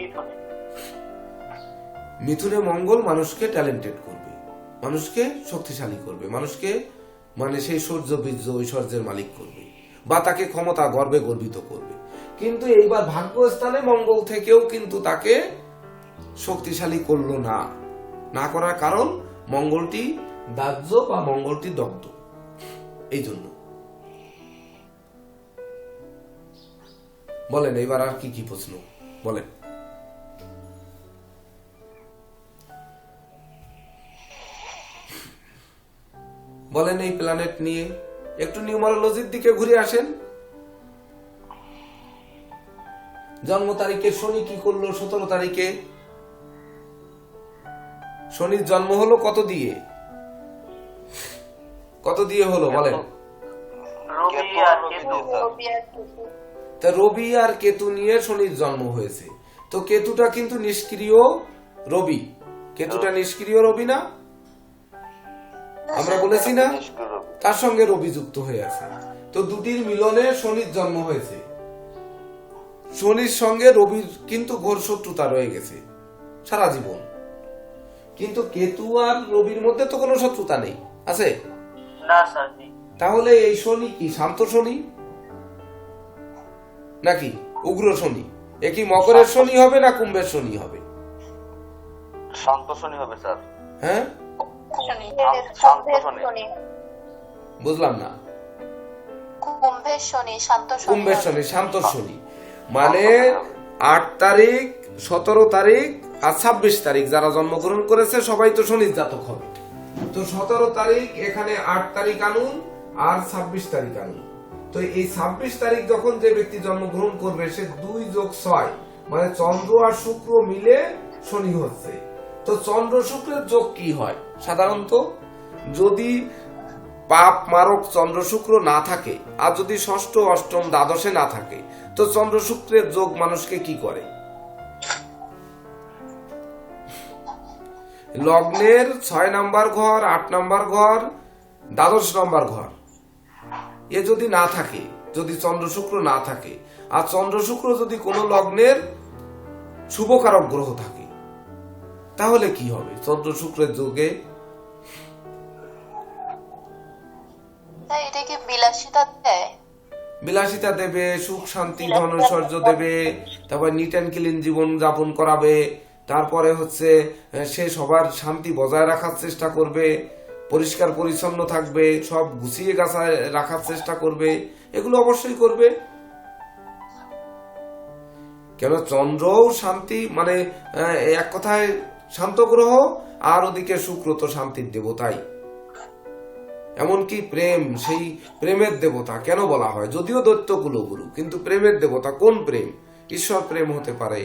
মিথুনে মঙ্গল মানুষকে ট্যালেন্টেড করবে, মানুষকে শক্তিশালী করবে, মানুষকে মানে সেই সূর্য বীর্য ঐশ্বর্যের মালিক করবে, বা তাকে ক্ষমতা গর্বে গর্বিত করবে। কিন্তু এইবার ভাগ্যস্থানে মঙ্গল থেকেও কিন্তু তাকে শক্তিশালী করলো না। না করার কারণ মঙ্গলটি দাহ্য বা মঙ্গলটি দগ্ধ। এই জন্য বলেন এবার আর কি কি প্রশ্ন বলেন। বলেন এই প্ল্যানেট নিয়ে একটু নিউমারোলজির দিকে ঘুরে আসেন। জন্ম তারিখে শনি কি করলো? 17 তারিখে শনির জন্ম হলো কত দিয়ে? কত দিয়ে হলো বলেন? রবি আর কেতু। রবি আর কেতু। তা রবি আর কেতু নিয়ে শনির জন্ম হয়েছে। তো কেতুটা কিন্তু নিষ্ক্রিয় রবি, কেতুটা নিষ্ক্রিয় রবি না, আমরা বলেছি না? তার সঙ্গে রবি যুক্ত হয়ে আছে, তো দুটির মিলনে শনির জন্ম হয়েছে। শনির সঙ্গে রবির কিন্তু ঘোর শত্রুতা রয়ে গেছে সারা জীবন। কিন্তু কেতু আর রবির মধ্যে তো কোনো শত্রুতা নেই, আছে? না স্যার নেই। তাহলে এই শনি কি শান্ত শনি নাকি উগ্র শনি? এ কি মকরের শনি হবে না কুম্ভের শনি হবে? শান্ত শনি হবে স্যার। হ্যাঁ, শনি। শান্ত কুম্ভের শনি। শনি। বুঝলাম না। কুম্ভের শনি, শান্ত শনি। কুম্ভের শনি, শান্ত শনি। মানে 8 তারিখ, 17 তারিখ আর 26 তারিখ যারা জন্মগ্রহণ করেছে সবাই তো শনির জাতক হবে। তো 17 তারিখ এখানে 8 তারিখ আনুন আর 26 তারিখ আনুন। তো এই 26 তারিখ যখন যে ব্যক্তি জন্মগ্রহণ করবে সে 2 যোগ 6 মানে চন্দ্র আর শুক্র মিলে শনি হচ্ছে। তো চন্দ্র শুক্রের যোগ কি হয় সাধারণত? যদি পাপ মারক চন্দ্র শুক্র না থাকে আর যদি ষষ্ঠ অষ্টম দ্বাদশে না থাকে, তো চন্দ্র শুক্রের যোগ মানুষকে কি করে? লগ্নের 6 নাম্বার ঘর, 8 নাম্বার ঘর, দ্বাদশ নাম্বার ঘর এ যদি না থাকে, যদি চন্দ্র শুক্র না থাকে, আর চন্দ্র শুক্র যদি কোনো লগ্নের শুভকারক গ্রহ থাকে, তাহলে কি হবে চন্দ্র শুক্রের যোগে? তাই এটা কি বিলাসিতা দেয়? বিলাসিতা দেবে, সুখ শান্তি ধন ঐশ্বর্য দেবে, তারপর নিট অ্যান্ড ক্লিন জীবন যাপন করাবে, তারপরে হচ্ছে সে সবার শান্তি বজায় রাখার চেষ্টা করবে, পরিষ্কার পরিচ্ছন্ন থাকবে, সব গুছিয়ে গাছায় রাখার চেষ্টা করবে, এগুলো অবশ্যই করবে। কেন চন্দ্রও শান্তি মানে এক কথায় শান্ত গ্রহ, আর ওদিকে শুক্র তো শান্তির দেবতাই। এমনকি প্রেম, সেই প্রেমের দেবতা কেন বলা হয়? যদিও দৈত্য কুলগুরু, কিন্তু প্রেমের দেবতা। কোন প্রেম? ঈশ্বর প্রেম হতে পারে,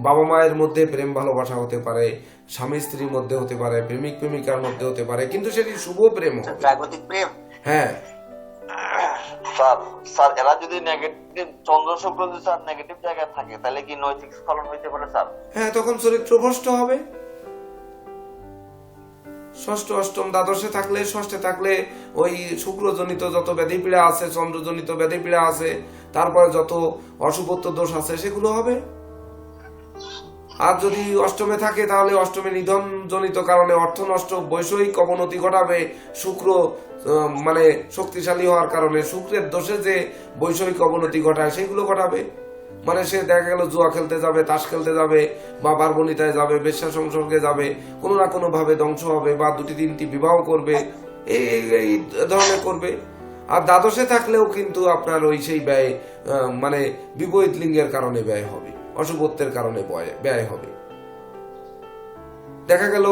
বাবা মায়ের মধ্যে প্রেম ভালোবাসা হতে পারে, স্বামী স্ত্রীর মধ্যে হতে পারে, প্রেমিক প্রেমিকার মধ্যে হতে পারে, কিন্তু সেটি শুভ প্রেম হবে। জাগতিক প্রেম। হ্যাঁ স্যার স্যার এরা যদি নেগেটিভ চন্দ্র শুক্র যদি স্যার নেগেটিভ জায়গায় থাকে তাহলে কি নৈতিক স্খলন হইতে পারে স্যার? হ্যাঁ, তখন চরিত্র ভ্রষ্ট হবে। ষষ্ঠ অষ্টম দ্বাদশে থাকলে, ষষ্ঠে থাকলে ওই শুক্রজনিত যত ব্যাধি পীড়া আছে, চন্দ্রজনিত ব্যাধি পীড়া আছে, তারপরে যত অশুভত্ব দোষ আছে সেগুলো হবে। আর যদি অষ্টমে থাকে তাহলে অষ্টমে নিধন জনিত কারণে অর্থ নষ্ট, বৈষয়িক অবনতি ঘটাবে। শুক্র মানে শক্তিশালী হওয়ার কারণে শুক্রের দোষে যে বৈষয়িক অবনতি ঘটায় সেগুলো ঘটাবে। মানে সে দেখা গেল জুয়া খেলতে যাবে, তাস খেলতে যাবে, বা বারবনিতায় যাবে, বেশ্যা সংসর্গে যাবে, কোনো না কোনো ভাবে ধ্বংস হবে, বা 2-3টি বিবাহ করবে, এই ধরনের করবে। আর দ্বাদশে থাকলেও কিন্তু আপনার ওই সেই ব্যয় মানে বিপরীত লিঙ্গের কারণে ব্যয় হবে, অশুভত্বের কারণে ব্যয় হবে। দেখা গেল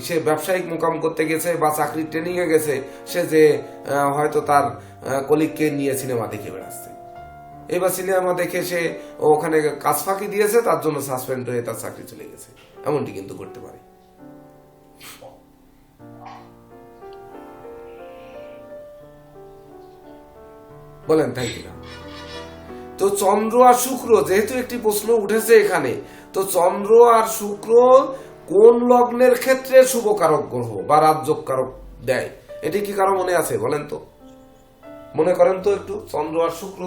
সে ব্যবসায়িক মোকাম করতে গেছে বা চাকরির ট্রেনিং এ গেছে, সে যে হয়তো তার কলিগকে নিয়ে সিনেমা দেখে বেড়াচ্ছে, এবার সিনেমা দেখে সে ওখানে কাজ ফাঁকি দিয়েছে, তার জন্য সাসপেন্ড হয়ে তার চাকরি চলে গেছে, এমনটি কিন্তু করতে পারে। বলেন তাই কিনা? তো চন্দ্র আর শুক্র, যেহেতু একটি প্রশ্ন উঠেছে এখানে, তো চন্দ্র আর শুক্র কোন লগ্নের ক্ষেত্রে শুভ কারক গ্রহ বা রাজযোগ কারক দেয়, এটি কি কারো মনে আছে? বলেন তো, মনে করেন তো একটু, চন্দ্র আর শুক্র।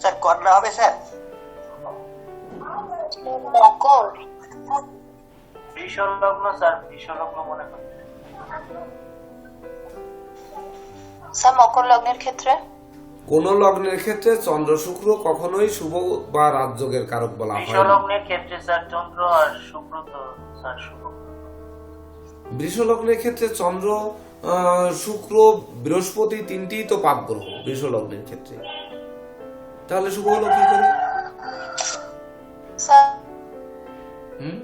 স্যার কন্যা হবে স্যার। মকর। বৃষ লগ্ন স্যার, বৃষ লগ্ন মনে করেন। স্যার মকর লগ্নের ক্ষেত্রে কোন লগ্নের ক্ষেত্রে চন্দ্র শুক্র কখনোই শুভ বা রাজযোগের কারক বলা বৃষ হয় না। লগ্নের ক্ষেত্রে স্যার চন্দ্র আর শুক্র তো স্যার শুভ। বৃষ লগ্নের ক্ষেত্রে চন্দ্র, শুক্র, বৃহস্পতি তিনটি তো পাপ গ্রহ বৃষ লগ্নের ক্ষেত্রে, তাহলে শুভ হলো কি করে? স্যার হুম,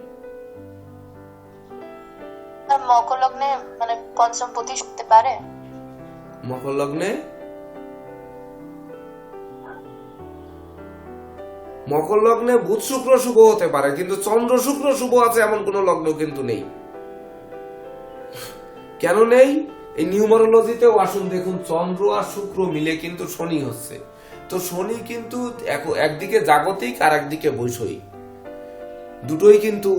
মকর লগ্নে মানে পঞ্চম পতি হতে পারে। মকর লগ্নে, মকর লগ্নে বুধ শুক্র শুভ হতে পারে, কিন্তু চন্দ্র শুক্র শুভ আছে এমন কোন লগ্ন কিন্তু নেই। কেন নেই? এই নিউমারোলজিতেও আসুন দেখুন, চন্দ্র আর শুক্র মিলে কিন্তু শনি হচ্ছে। তো শনি কিন্তু একদিকে জাগতিক আর একদিকে বৈষয়িক, দুটোই কিন্তু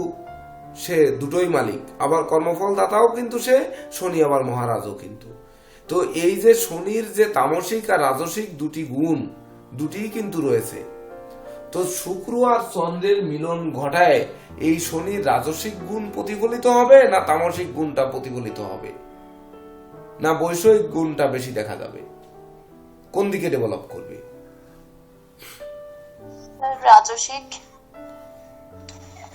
সে দুটোই মালিক, আবার কর্মফল দাতাও কিন্তু সে শনি, আবার মহারাজও কিন্তু। তো এই যে শনির যে তামসিক আর রাজসিক দুটি গুণ, দুটিই কিন্তু রয়েছে। তো শুক্র আর চন্দ্রের মিলন ঘটায় এই শনির রাজসিক গুণ প্রতিফলিত হবে, না তামসিক গুণটা প্রতিফলিত হবে, না বৈষয়িক গুণটা বেশি দেখা যাবে? কোন দিকে ডেভেলপ করবে? রাজসিক।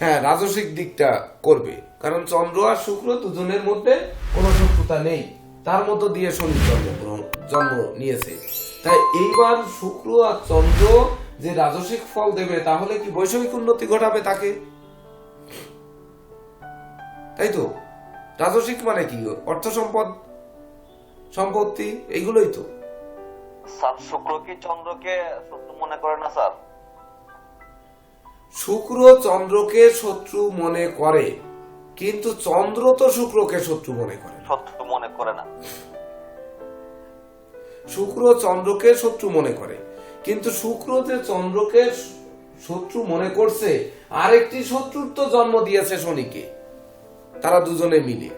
হ্যাঁ, রাজসিক দিকটা করবে, কারণ চন্দ্র আর শুক্র দুজনের মধ্যে কোনো শত্রুতা নেই, তার মধ্য দিয়ে শনি জন্ম নিয়েছে। তাই এইবার শুক্র আর চন্দ্র যে রাজসিক ফল দেবে, তাহলে কি বৈষয়িক উন্নতি ঘটাবে তাকে? তাই তো, রাজসিক মানে কি? অর্থ সম্পদ, সম্পত্তি, এইগুলোই তো। স্যার শুক্র কি চন্দ্রকে শত্রু মনে করে না স্যার? শুক্র চন্দ্রকে শত্রু মনে করে, কিন্তু চন্দ্র তো শুক্রকে শত্রু মনে করে না। শত্রু মনে করে না। শুক্র চন্দ্রকে শত্রু মনে করে, কিন্তু শুক্র যে চন্দ্রকে শত্রু মনে করছে, আরেকটি শত্রুর তো জন্ম দিয়েছে শনিকে, তারা দুজনে মিলে।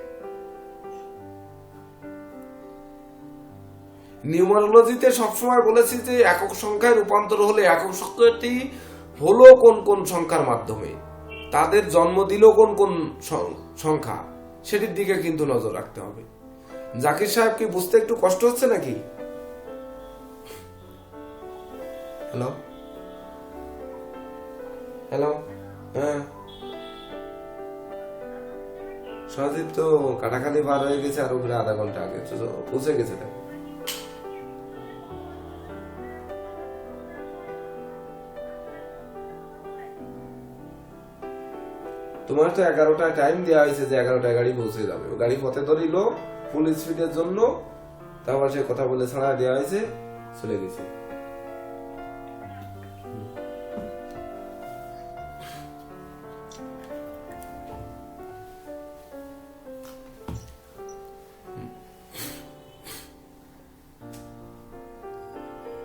নিউমারোলজিতে সবসময় বলেছি যে একক সংখ্যায় রূপান্তর হলে একক সংখ্যাটি হলো কোন কোন সংখ্যার মাধ্যমে, তাদের জন্ম দিল কোন কোন সংখ্যা, সেটির দিকে কিন্তু নজর রাখতে হবে। জাকির সাহেব কি বুঝতে একটু কষ্ট হচ্ছে নাকি? হ্যালো হ্যালো, হ্যাঁ, সজীব তো কাটাখালি বার হয়ে গেছে, আর উপরে আধা ঘন্টা আগে পৌঁছে গেছে। দেখো, তোমার তো 11টায় টাইম দেওয়া হয়েছে যে 11টায় গাড়ি পৌঁছে যাবে, গাড়ি পথে ধরিল ফুল স্পিডের জন্য, তারপর সে কথা বলে ছাড়া দেওয়া হয়েছে, চলে গেছে।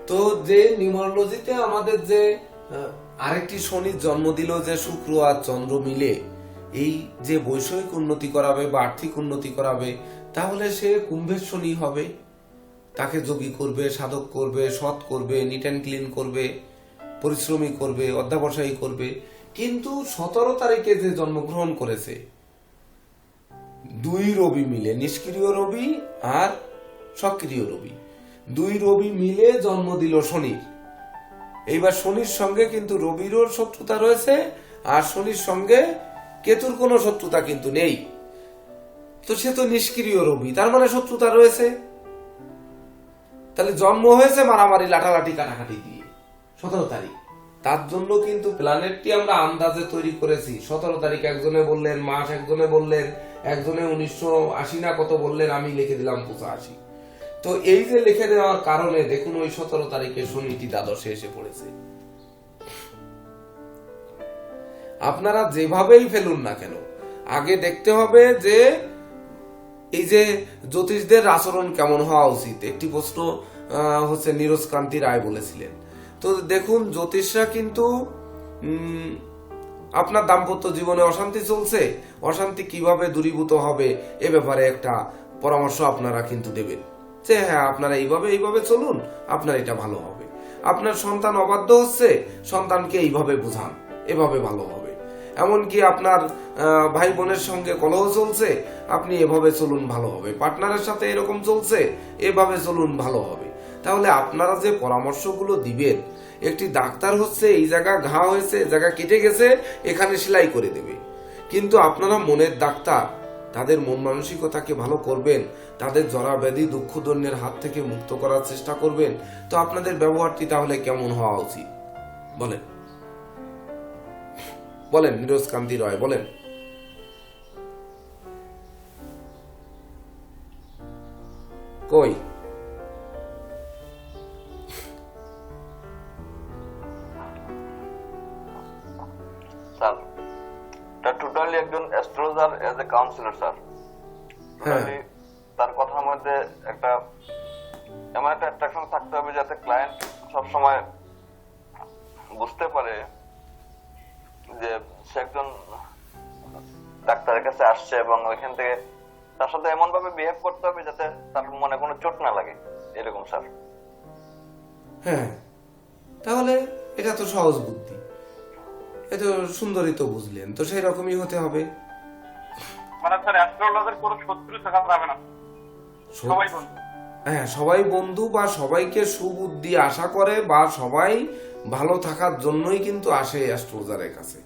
তো যে নিউমারোলজিতে আমাদের যে আরেকটি শনির জন্ম দিল যে শুক্র আর চন্দ্র মিলে, এই যে বৈষয়িক উন্নতি করাবে বা আর্থিক উন্নতি করাবে, তাহলে সে কুম্ভের শনি হবে, তাকে যোগী করবে, সাধক করবে, সৎ করবে, নিট অ্যান্ড ক্লিন করবে, পরিশ্রমী করবে, অধ্যাবসায়ী করবে। কিন্তু 17 তারিখে যে জন্মগ্রহণ করেছে দুই রবি মিলে, নিষ্ক্রিয় রবি আর সক্রিয় রবি, দুই রবি মিলে জন্ম দিল শনির। এইবার শনির সঙ্গে কিন্তু রবিরও শত্রুতা রয়েছে, আর শনির সঙ্গে কেতুর কোনো শত্রুতা কিন্তু নেই। তো সে তো নিষ্ক্রিয় রবি, তার মানে শত্রুতা রয়েছে। তাহলে জন্ম হয়েছে মারামারি, লাঠালাঠি, কাটাকাটি দিয়ে 17 তারিখ। তার জন্য কিন্তু প্ল্যানেটটি আমরা আন্দাজে তৈরি করেছি। 17 তারিখ একজনে বললেন, মাস একজনে বললেন, একজনে 1980 না কত বললেন, আমি লিখে দিলাম 85। তো এই যে লিখে দেওয়ার কারণে দেখুন ওই 17 তারিখে শনিটি দ্বাদশে এসে পড়েছে। আপনারা যেভাবেই ফেলুন না কেন, আগে দেখতে হবে যে এই যে জ্যোতিষদের আচরণ কেমন হওয়া উচিত। একটি প্রশ্ন হচ্ছে নীরজ কান্তি রায় বলেছিলেন। তো দেখুন, জ্যোতিষরা কিন্তু আপনার দাম্পত্য জীবনে অশান্তি চলছে, অশান্তি কিভাবে দূরীভূত হবে এ ব্যাপারে একটা পরামর্শ আপনারা কিন্তু দেবেন যে হ্যাঁ আপনারা এইভাবে চলুন, আপনার এটা ভালো হবে। আপনার সন্তান অবাধ্য হচ্ছে, সন্তানকে এইভাবে বোঝান, এভাবে ভালো হবে। এমনকি আপনার ভাই বোনের সঙ্গে কলহ চলছে, আপনি এভাবে চলুন, ভালো হবে। পার্টনারের সাথে এরকম চলছে, এভাবে চলুন, ভালো হবে। তাহলে আপনারা যে পরামর্শগুলো দিবেন, একটি ডাক্তার হচ্ছে এই জায়গা ঘা হয়েছে, এই জায়গা কেটে গেছে, এখানে সেলাই করে দেবে। কিন্তু আপনারা মনের ডাক্তার, তাদের মন মানসিকতাকে ভালো করবেন, তাদের জরা ব্যাধি দুঃখ দৈন্যের হাত থেকে মুক্ত করার চেষ্টা করবেন। তো আপনাদের ব্যবহারটি তাহলে কেমন হওয়া উচিত বলেন? বলেন নীরজ কান্তি রয়, বলেন। কই স্যার, এটা টোটালি একজন astrologer as a councillor sir. Totally তার কথার মধ্যে একটা এমন একটা অ্যাট্রাকশন থাকতে হবে যাতে ক্লায়েন্ট সবসময় বুঝতে পারে যে সে একজন ডাক্তারের কাছে আসছে, এবং ওইখান থেকে তার সাথে এমন ভাবে বিহেভ করতে হবে যাতে তার মনে কোনো চোট না লাগে, এরকম স্যার। হ্যাঁ, তাহলে এটা তো সহজ বুদ্ধি, এ তো সুন্দরই তো বুঝলেন। তো সেই রকমই হতে হবে। মানে স্যার অ্যাস্ট্রোলজার কোনো শত্রু থাকা যাবে না, সবাই বন্ধু। হ্যাঁ, সবাই বন্ধু, বা সবাইকে সুবুদ্ধি আশা করে, বা সবাই ভালো থাকার জন্যই কিন্তু আসে অ্যাস্ট্রোলজারের কাছে।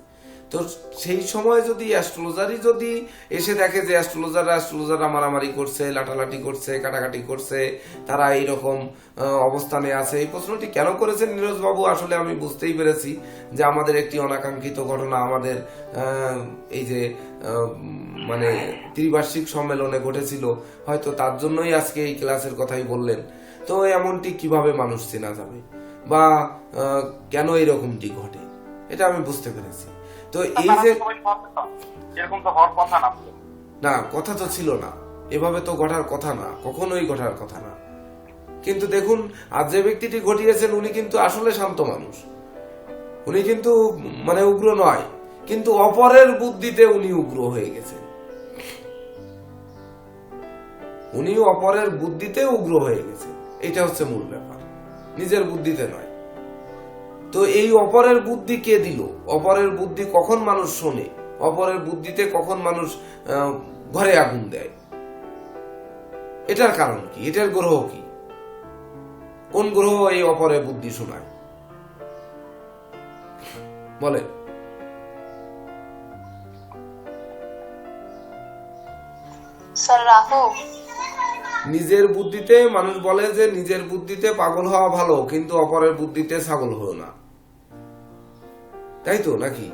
তো সেই সময় যদি অ্যাস্ট্রোলজারই যদি এসে দেখে যে অ্যাস্ট্রোলজাররা মারামারি করছে, লাঠালাঠি করছে, কাটাকাটি করছে, তারা এইরকম অবস্থানে আছে। এই প্রশ্নটি কেন করেছেন নীরজ বাবু, আসলে আমি বুঝতেই পেরেছি যে আমাদের একটি অনাকাঙ্ক্ষিত ঘটনা আমাদের এই যে মানে ত্রিবার্ষিক সম্মেলনে ঘটেছিল, হয়তো তার জন্যই আজকে এই ক্লাসের কথাই বললেন। তো এমনটি কিভাবে মানুষ চেনা যাবে, বা কেন এরকমটি ঘটে, এটা আমি বুঝতে পেরেছি। তো এই যে এরকম তো হওয়ার কথা না, না, কথা তো ছিল না, এভাবে তো ঘটার কথা না, কখনোই ঘটার কথা না। কিন্তু দেখুন, আজ যে ব্যক্তিটি ঘটিয়েছেন উনি কিন্তু আসলে শান্ত মানুষ, উনি কিন্তু মানে উগ্র নয়, কিন্তু অপরের বুদ্ধিতে উনি উগ্র হয়ে গেছেন। উনি অপরের বুদ্ধিতে উগ্র হয়ে গেছেন, এটা হচ্ছে মূল ব্যাপার, নিজের বুদ্ধিতে নয়। তো এই অপরের বুদ্ধি কে দিল? অপরের বুদ্ধি কখন মানুষ শোনে? অপরের বুদ্ধিতে কখন মানুষ ঘরে আগুন দেয়? এটার কারণ কি? এটার গ্রহ কি? কোন গ্রহ এই অপরের বুদ্ধি শোনায় বলেন? স্যার রাহু। নিজের বুদ্ধিতে মানুষ বলে যে নিজের বুদ্ধিতে পাগল হওয়া ভালো, কিন্তু অপরের বুদ্ধিতে ছাগল হও না, তাই তো নাকি?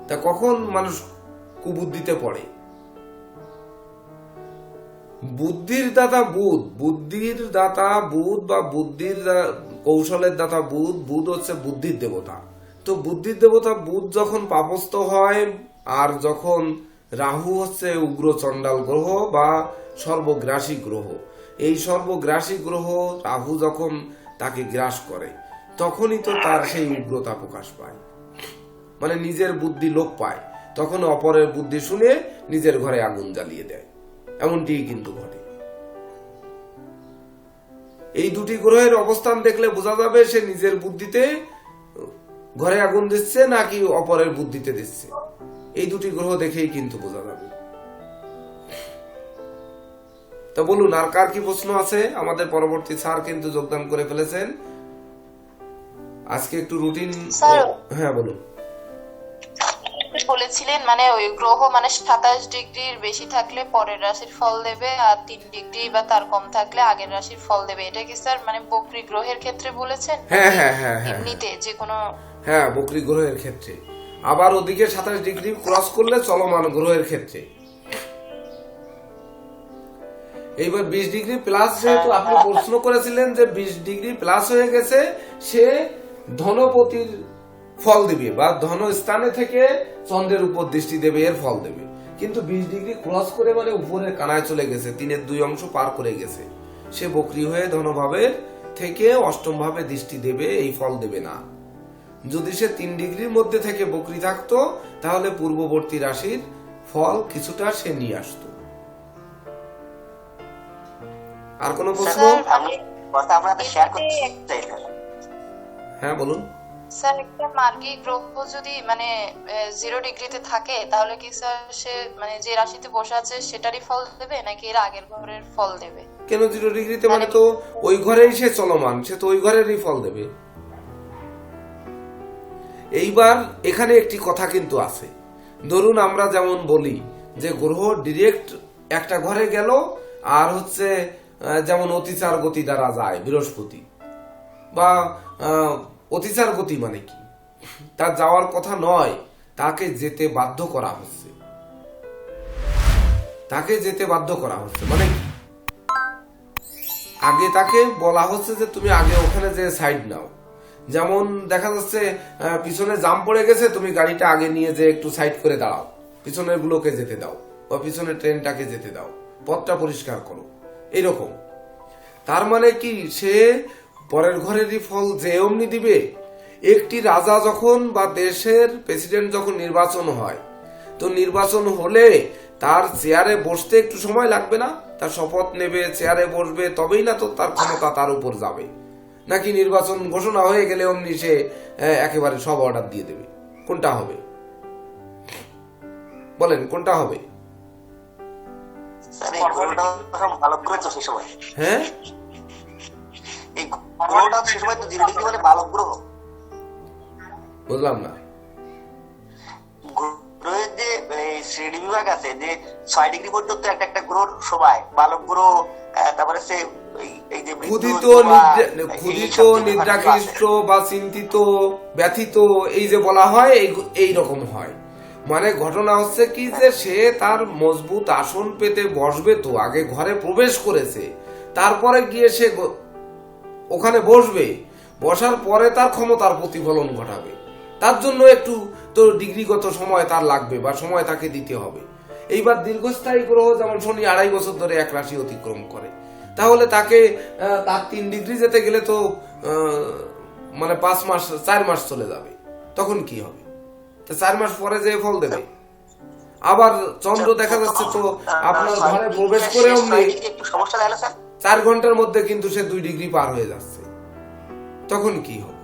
তা কখন মানুষ কুবুদ্ধিতে পড়ে? বুদ্ধির দাতা বুধ, বুদ্ধির দাতা বুধ, বা বুদ্ধির কৌশলের দাতা বুধ। বুধ হচ্ছে বুদ্ধির দেবতা। তো বুদ্ধির দেবতা বুধ যখন পাপস্থ হয়, আর যখন রাহু হচ্ছে উগ্র চণ্ডাল গ্রহ বা সর্বগ্রাসী গ্রহ, এই সর্বগ্রাসী গ্রহ রাহু যখন তাকে গ্রাস করে, তখনই তো তার সেই উগ্রতা প্রকাশ পায়, মানে নিজের বুদ্ধি লোপ পায়, তখন অপরের বুদ্ধি শুনে নিজের ঘরে আগুন জ্বালিয়ে দেয়। এমনটি কিন্তু ঘটে। এই দুটি গ্রহের অবস্থান দেখলে বোঝা যাবে সে নিজের বুদ্ধিতে ঘরে আগুন দিচ্ছে নাকি অপরের বুদ্ধিতে দিচ্ছে, এই দুটি গ্রহ দেখেই কিন্তু বোঝা যাবে। তা বলুন, আর কার কি প্রশ্ন আছে? আমাদের পরবর্তী স্যার কিন্তু যোগদান করে ফেলেছেন আজকে একটু রুটিন। স্যার, হ্যাঁ বলুন। বলেছিলেন মানে ওই গ্রহ মানে 27 ডিগ্রির বেশি থাকলে পরের রাশির ফল দেবে, আর 3 ডিগ্রি বা তার কম থাকলে আগের রাশির ফল দেবে। এটা কি স্যার মানে বকরি গ্রহের ক্ষেত্রে বলেছেন? হ্যাঁ হ্যাঁ হ্যাঁ হ্যাঁ এমনিতে যে কোনো? হ্যাঁ, বকরি গ্রহের ক্ষেত্রে। আবার ওদিকে 27 ডিগ্রি ক্রস করলে চলমান গ্রহের ক্ষেত্রে। এইবার 20 ডিগ্রি প্লাস, যেহেতু আপনি প্রশ্ন করেছিলেন যে 20 ডিগ্রি প্লাস হয়ে গেছে, সে ধনপতির ফল দিবে বা ধন স্থানে থেকে চন্দ্রের উপর দৃষ্টি দেবে, এর ফল দেবে। কিন্তু 20 ডিগ্রি ক্রস করে মানে উপরের কানায় চলে গেছে, 3/2 অংশ পার করে গেছে, সে বকরি হয়ে ধনভাবের থেকে অষ্টম ভাবে দৃষ্টি দেবে, এই ফল দেবে না। যদি সে 3 ডিগ্রির মধ্যে থেকে বকরি থাকতো তাহলে পূর্ববর্তী রাশির ফল কিছুটা সে নিয়ে আসতো। আর কোন প্রশ্ন? আমি কথা আপনাদের শেয়ার করতে চাই স্যার। হ্যাঁ বলুন। স্যার, একটা মার্গী গ্রহ যদি মানে 0 ডিগ্রিতে থাকে তাহলে কি স্যার সে মানে যে রাশিতে বসে আছে সেটারই ফল দেবে নাকি এর আগের ঘরের ফল দেবে? কেন 0 ডিগ্রিতে? মানে তো ওই ঘরেই সে চলমান, সে তো ওই ঘরেরই ফল দেবে। এইবার এখানে একটি কথা কিন্তু আছে। ধরুন আমরা যেমন বলি যে গ্রহ ডিরেক্ট একটা ঘরে গেল, আর হচ্ছে যেমন অতিচার গতি দ্বারা যায় বৃহস্পতি, বা অতিচার গতি মানে কি, তার যাওয়ার কথা নয়, তাকে যেতে বাধ্য করা হচ্ছে। তাকে যেতে বাধ্য করা হচ্ছে মানে কি, আগে তাকে বলা হচ্ছে যে তুমি আগে ওখানে যে সাইড নাও। যেমন দেখা যাচ্ছে পিছনে জাম পড়ে গেছে, তুমি গাড়িটা আগে নিয়ে যে একটু সাইড করে দাঁড়াও, পিছনের গুলোকে যেতে দাও বা পিছনের ট্রেনটাকে যেতে দাও, পথটা পরিষ্কার করো, এইরকম। তার মানে কি, সে পরের ঘরেরই ফল যে অমনি দিবে। একটি রাজা যখন বা দেশের প্রেসিডেন্ট যখন নির্বাচন হয়, তো নির্বাচন হলে তার চেয়ারে বসতে একটু সময় লাগবে না? তার শপথ নেবে, চেয়ারে বসবে, তবেই না তো তার ক্ষমতা তার উপর যাবে। নাকি নির্বাচন ঘোষণা হয়ে গেলে অমনি সে একেবারে সব অর্ডার দিয়ে দেবে? কোনটা হবে বলেন, কোনটা হবে? স্যার এই গ্রহটা ভালো গ্রহ তো সেই সময়, হ্যাঁ, এই গ্রহটা সেই সময় তো 0 ডিগ্রি মানে বালক গ্রহ। বুঝলাম না। গ্রহের যে শ্রেণী বিভাগ আছে, যে 6 ডিগ্রি পর্যন্ত একটা একটা গ্রহ সময় বালক গ্রহ, তারপরে সে এই যে ক্ষুধিত, ক্ষুধিত নিদ্রাকৃষ্ট বা চিন্তিত, ব্যথিত, এই যে বলা হয়, এই রকম হয়। মানে ঘটনা হচ্ছে কি, যে সে তার মজবুত আসন পেতে বসবে, তো আগে ঘরে প্রবেশ করেছে, তারপরে গিয়ে সে ওখানে বসবে, বসার পরে তার ক্ষমতার প্রতিফলন ঘটাবে। তার জন্য একটু তো ডিগ্রিগত সময় তার লাগবে বা সময় তাকে দিতে হবে। এইবার দীর্ঘস্থায়ী গ্রহ যেমন শনি 2.5 বছর ধরে এক রাশি অতিক্রম করে, তাহলে তাকে তার 3 ডিগ্রি যেতে গেলে তো মানে 5 মাস 4 মাস চলে যাবে, তখন কি হবে? 4 মাস পরে যে ফল দেবে। আবার চন্দ্র দেখা যাচ্ছে তো আপনার ঘরে প্রবেশ করে একটু সমস্যা লাগলো স্যার, 4 ঘন্টার মধ্যে কিন্তু সে 2 ডিগ্রি পার হয়ে যাচ্ছে, তখন কি হবে?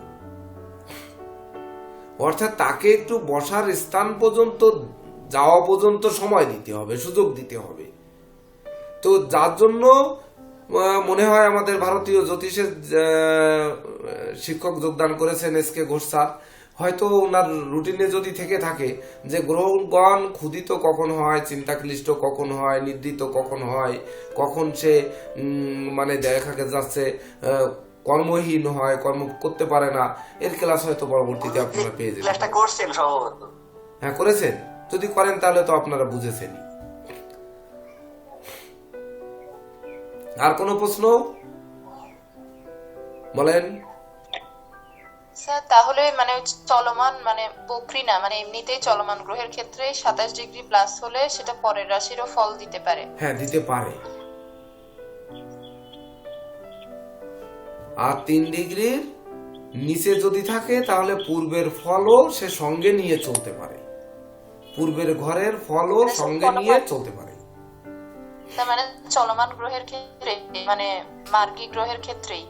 অর্থাৎ তাকে একটু বসার স্থান পর্যন্ত যাওয়া পর্যন্ত সময় দিতে হবে, সুযোগ দিতে হবে। তো যার জন্য মনে হয় আমাদের ভারতীয় জ্যোতিষের শিক্ষক যোগদান করেছেন SK ঘোষ স্যার, হয়তো ওনার রুটিনে যদি থেকে থাকে যে গ্রহগণ ক্ষুধিত কখন হয়, চিন্তাক্লিষ্ট কখন হয়, নিদ্রিত কখন হয়, কখন সে মানে দেখা যাচ্ছে কর্মহীন হয়, কর্ম করতে পারে না, এর ক্লাস হয়তো পরবর্তীতে আপনারা পেয়ে যাবেন। ক্লাসটা করছেন সম্ভবত? হ্যাঁ করেছেন, যদি করেন তাহলে তো আপনারা বুঝেছেনই। আর কোনো প্রশ্ন বলেন? স্যার তাহলে মানে চলমান মানে বকরি না, মানে এমনিতেই চলমান গ্রহের ক্ষেত্রে 27 ডিগ্রি প্লাস হলে সেটা পরের রাশিরও ফল দিতে পারে? হ্যাঁ দিতে পারে। আর 3 ডিগ্রির নিচে যদি থাকে তাহলে পূর্বের ফলও সে সঙ্গে নিয়ে চলতে পারে, পূর্বের ঘরের ফলও সঙ্গে নিয়ে চলতে পারে। তার মানে চলমান গ্রহের ক্ষেত্রে মানে মার্গী গ্রহের ক্ষেত্রেই।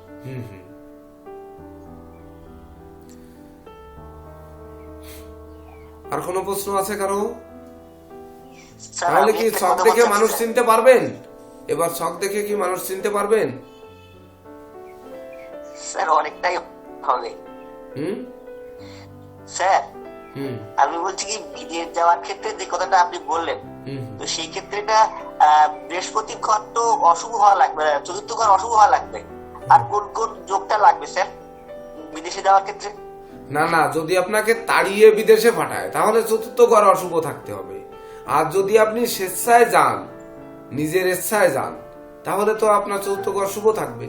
আর কোনো প্রশ্ন আছে কারো? স্যার, তাহলে আমি কি একটা ছক কথা দেখে বলতে মানুষ চাচ্ছি, চিনতে পারবেন? এবার ছক দেখে কি মানুষ চিনতে পারবেন? স্যার অনেকটাই হবে হুম স্যার। হুম আমি বলছি কি বিদেশ যাওয়ার ক্ষেত্রে যে কথাটা আপনি বললেন, হুম তো সেই ক্ষেত্রে এটা বৃহস্পতি ঘর তো অশুভ হওয়া লাগবে, চতুর্থ ঘর অশুভ হওয়া লাগবে। আর কোন কোন যোগটা লাগবে স্যার বিদেশে যাওয়ার ক্ষেত্রে? না না, যদি আপনাকে তাড়িয়ে বিদেশে পাঠায় তাহলে চতুর্থ ঘর অশুভ থাকতে হবে। আর যদি আপনি স্বেচ্ছায় যান, নিজের ইচ্ছায় যান, তাহলে তো আপনার চতুর্থ ঘর শুভ থাকবে।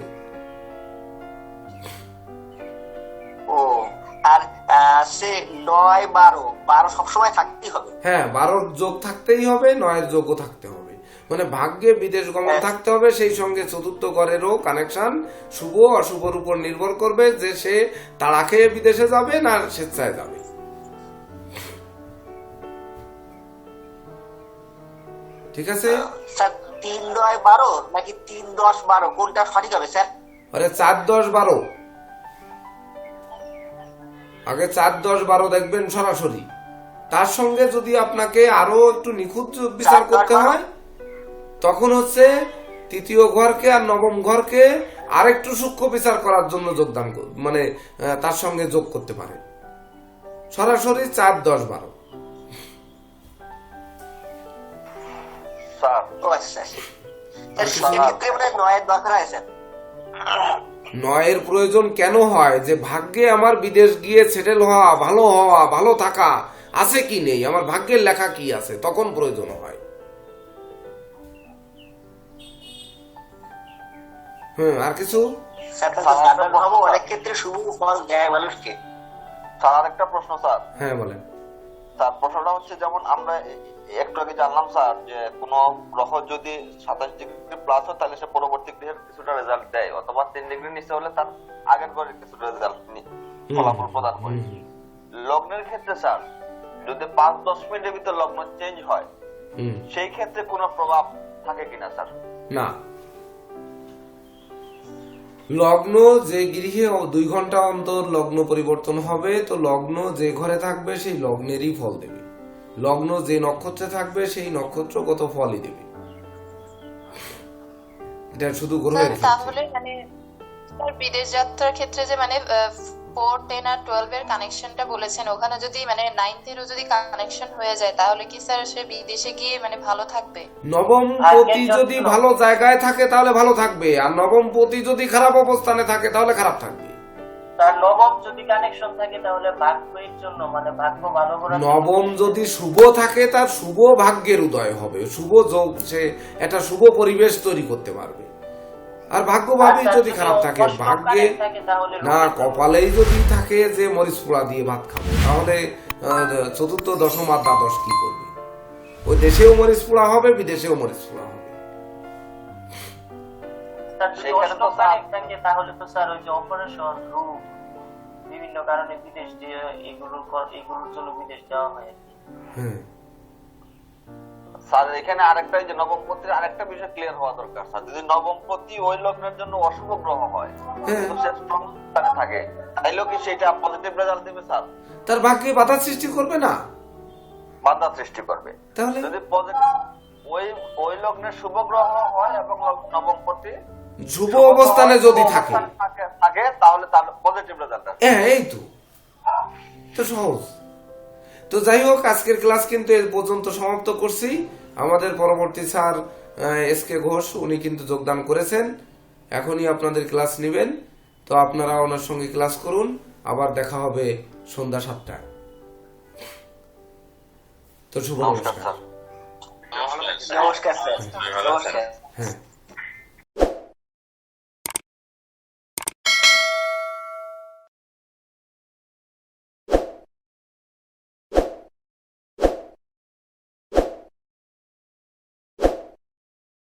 ও, আর সে 9-12 সবসময় থাকতেই হবে। হ্যাঁ, 12 যোগ থাকতেই হবে, 9 যোগও থাকতে হবে। মানে ভাগ্যে বিদেশ গমন থাকতে হবে, সেই সঙ্গে চতুর্থ ঘরেরও কানেকশন শুভ অশুভর উপর নির্ভর করবে যে সে তাড়া খেয়ে বিদেশে যাবে না স্বেচ্ছায় যাবে। ঠিক আছে? স্যার 3-9-12 নাকি 3-10-12 কোনটা সঠিক হবে স্যার? আরে 4-10-12, আগে 4-10-12 দেখবেন সরাসরি। তার সঙ্গে যদি আপনাকে আরো একটু নিখুঁত বিচার করতে হয়, তখন হচ্ছে তৃতীয় ঘরকে আর নবম ঘরকে আরেকটু সূক্ষ্ম বিচার করার জন্য যোগদান মানে তার সঙ্গে যোগ করতে পারে। সরাসরি 4-10-12। স্যার ও আচ্ছা স্যার, সেক্ষেত্রে মানে 9-এর দরকার হয় স্যার। 9-এর প্রয়োজন কেন হয়? যে ভাগ্যে আমার বিদেশ গিয়ে সেটেল হওয়া, ভালো থাকা আছে কি নেই, আমার ভাগ্যের লেখা কি আছে, তখন প্রয়োজন হয়। আর কিছু? স্যার তাহলে যাদব বাবু অনেক ক্ষেত্রে শুভ ফল দেয় মানুষকে। স্যার আরেকটা প্রশ্ন স্যার। হ্যাঁ বলেন। স্যার প্রশ্নটা হচ্ছে, যেমন আমরা একটু আগে জানলাম স্যার যে কোন গ্রহ যদি 27 ডিগ্রি প্লাস হয় তাহলে সে পরবর্তী গ্রহের কিছুটা রেজাল্ট দেয়, অথবা 3 ডিগ্রি নিচে হলে তার আগের গ্রহের কিছুটা রেজাল্ট ফলাফল প্রদান করে। লগ্নের ক্ষেত্রে স্যার যদি 5-10 মিনিটের ভিতর লগ্ন চেঞ্জ হয়, সেই ক্ষেত্রে কোনো প্রভাব থাকে কিনা স্যার? না, লগ্ন যে গৃহে 2 ঘন্টা অন্তর লগ্ন পরিবর্তন হবে, তো লগ্ন যে ঘরে থাকবে সেই লগ্নেরই ফল দেবে। লগ্ন যে নক্ষত্রে থাকবে সেই নক্ষত্রগত ফলই দেবে। এটা শুধু গ্রহের ক্ষেত্রে। তাহলে মানে স্যার বিদেশ যাত্রার ক্ষেত্রে যে মানে 4, 10 আর 12 এর কানেকশনটা বলেছেন, ওখানে যদি মানে 9 এরও যদি কানেকশন হয়ে যায় তাহলে কি স্যার সে বিদেশে গিয়ে মানে ভালো থাকবে? নবম পতি যদি ভালো জায়গায় থাকে তাহলে ভালো থাকবে, আর নবম পতি যদি খারাপ অবস্থানে থাকে তাহলে খারাপ থাকবে। তার নবম যদি কানেকশন থাকে তাহলে ভাগ্যের জন্য মানে ভাগ্য ভালো করার জন্য নবম যদি শুভ থাকে তার শুভ ভাগ্যের উদয় হবে, শুভ যোগ, সে একটা শুভ পরিবেশ তৈরি করতে পারবে। আর ভাগ্যভাবেই যদি খারাপ থাকে, ভাগ্যে না কপালেই যদি থাকে যে মরিচ পোড়া দিয়ে ভাত খাবো, তাহলে চতুর্থ দশম আর দ্বাদশ কি করবে? ওই দেশেও মরিচ পোড়া হবে, বিদেশেও মরিচ পোড়া হবে। সেখানে তো থাকে তাহলে তো স্যার ওই যে অপারেশন রোগ বিভিন্ন কারণে বিদেশ দিয়ে এগুলোর জন্য বিদেশ যাওয়া হয়। স্যার এখানে আরেকটা যে নবমপতির আরেকটা বিষয় ক্লিয়ার হওয়া দরকার স্যার। যদি নবমপতি ওই লগ্নের জন্য অশুভ গ্রহ হয়, তো সে স্ট্রং স্থানে থাকে, তাইলেও কি সেটা পজিটিভ রেজাল্ট দেবে স্যার? তার ভাগ্যে বাধা সৃষ্টি করবে না, বাধা সৃষ্টি করবে। তাহলে যদি পজিটিভ ওই লগ্নের শুভ গ্রহ হয় এবং নবমপতি শুভ অবস্থানে যদি থাকে তাহলে তার পজিটিভ রেজাল্ট আসবে। এই তো সহজ। তো যাই হোক, আজকের ক্লাস কিন্তু এর পর্যন্ত সমাপ্ত করছি। আমাদের পরবর্তী স্যার SK ঘোষ, উনি কিন্তু যোগদান করেছেন, এখনই আপনাদের ক্লাস নেবেন। তো আপনারা ওনার সঙ্গে ক্লাস করুন। আবার দেখা হবে সন্ধ্যা 7টায়। তো শুভ নমস্কার। নমস্কার স্যার, নমস্কার। হ্যাঁ।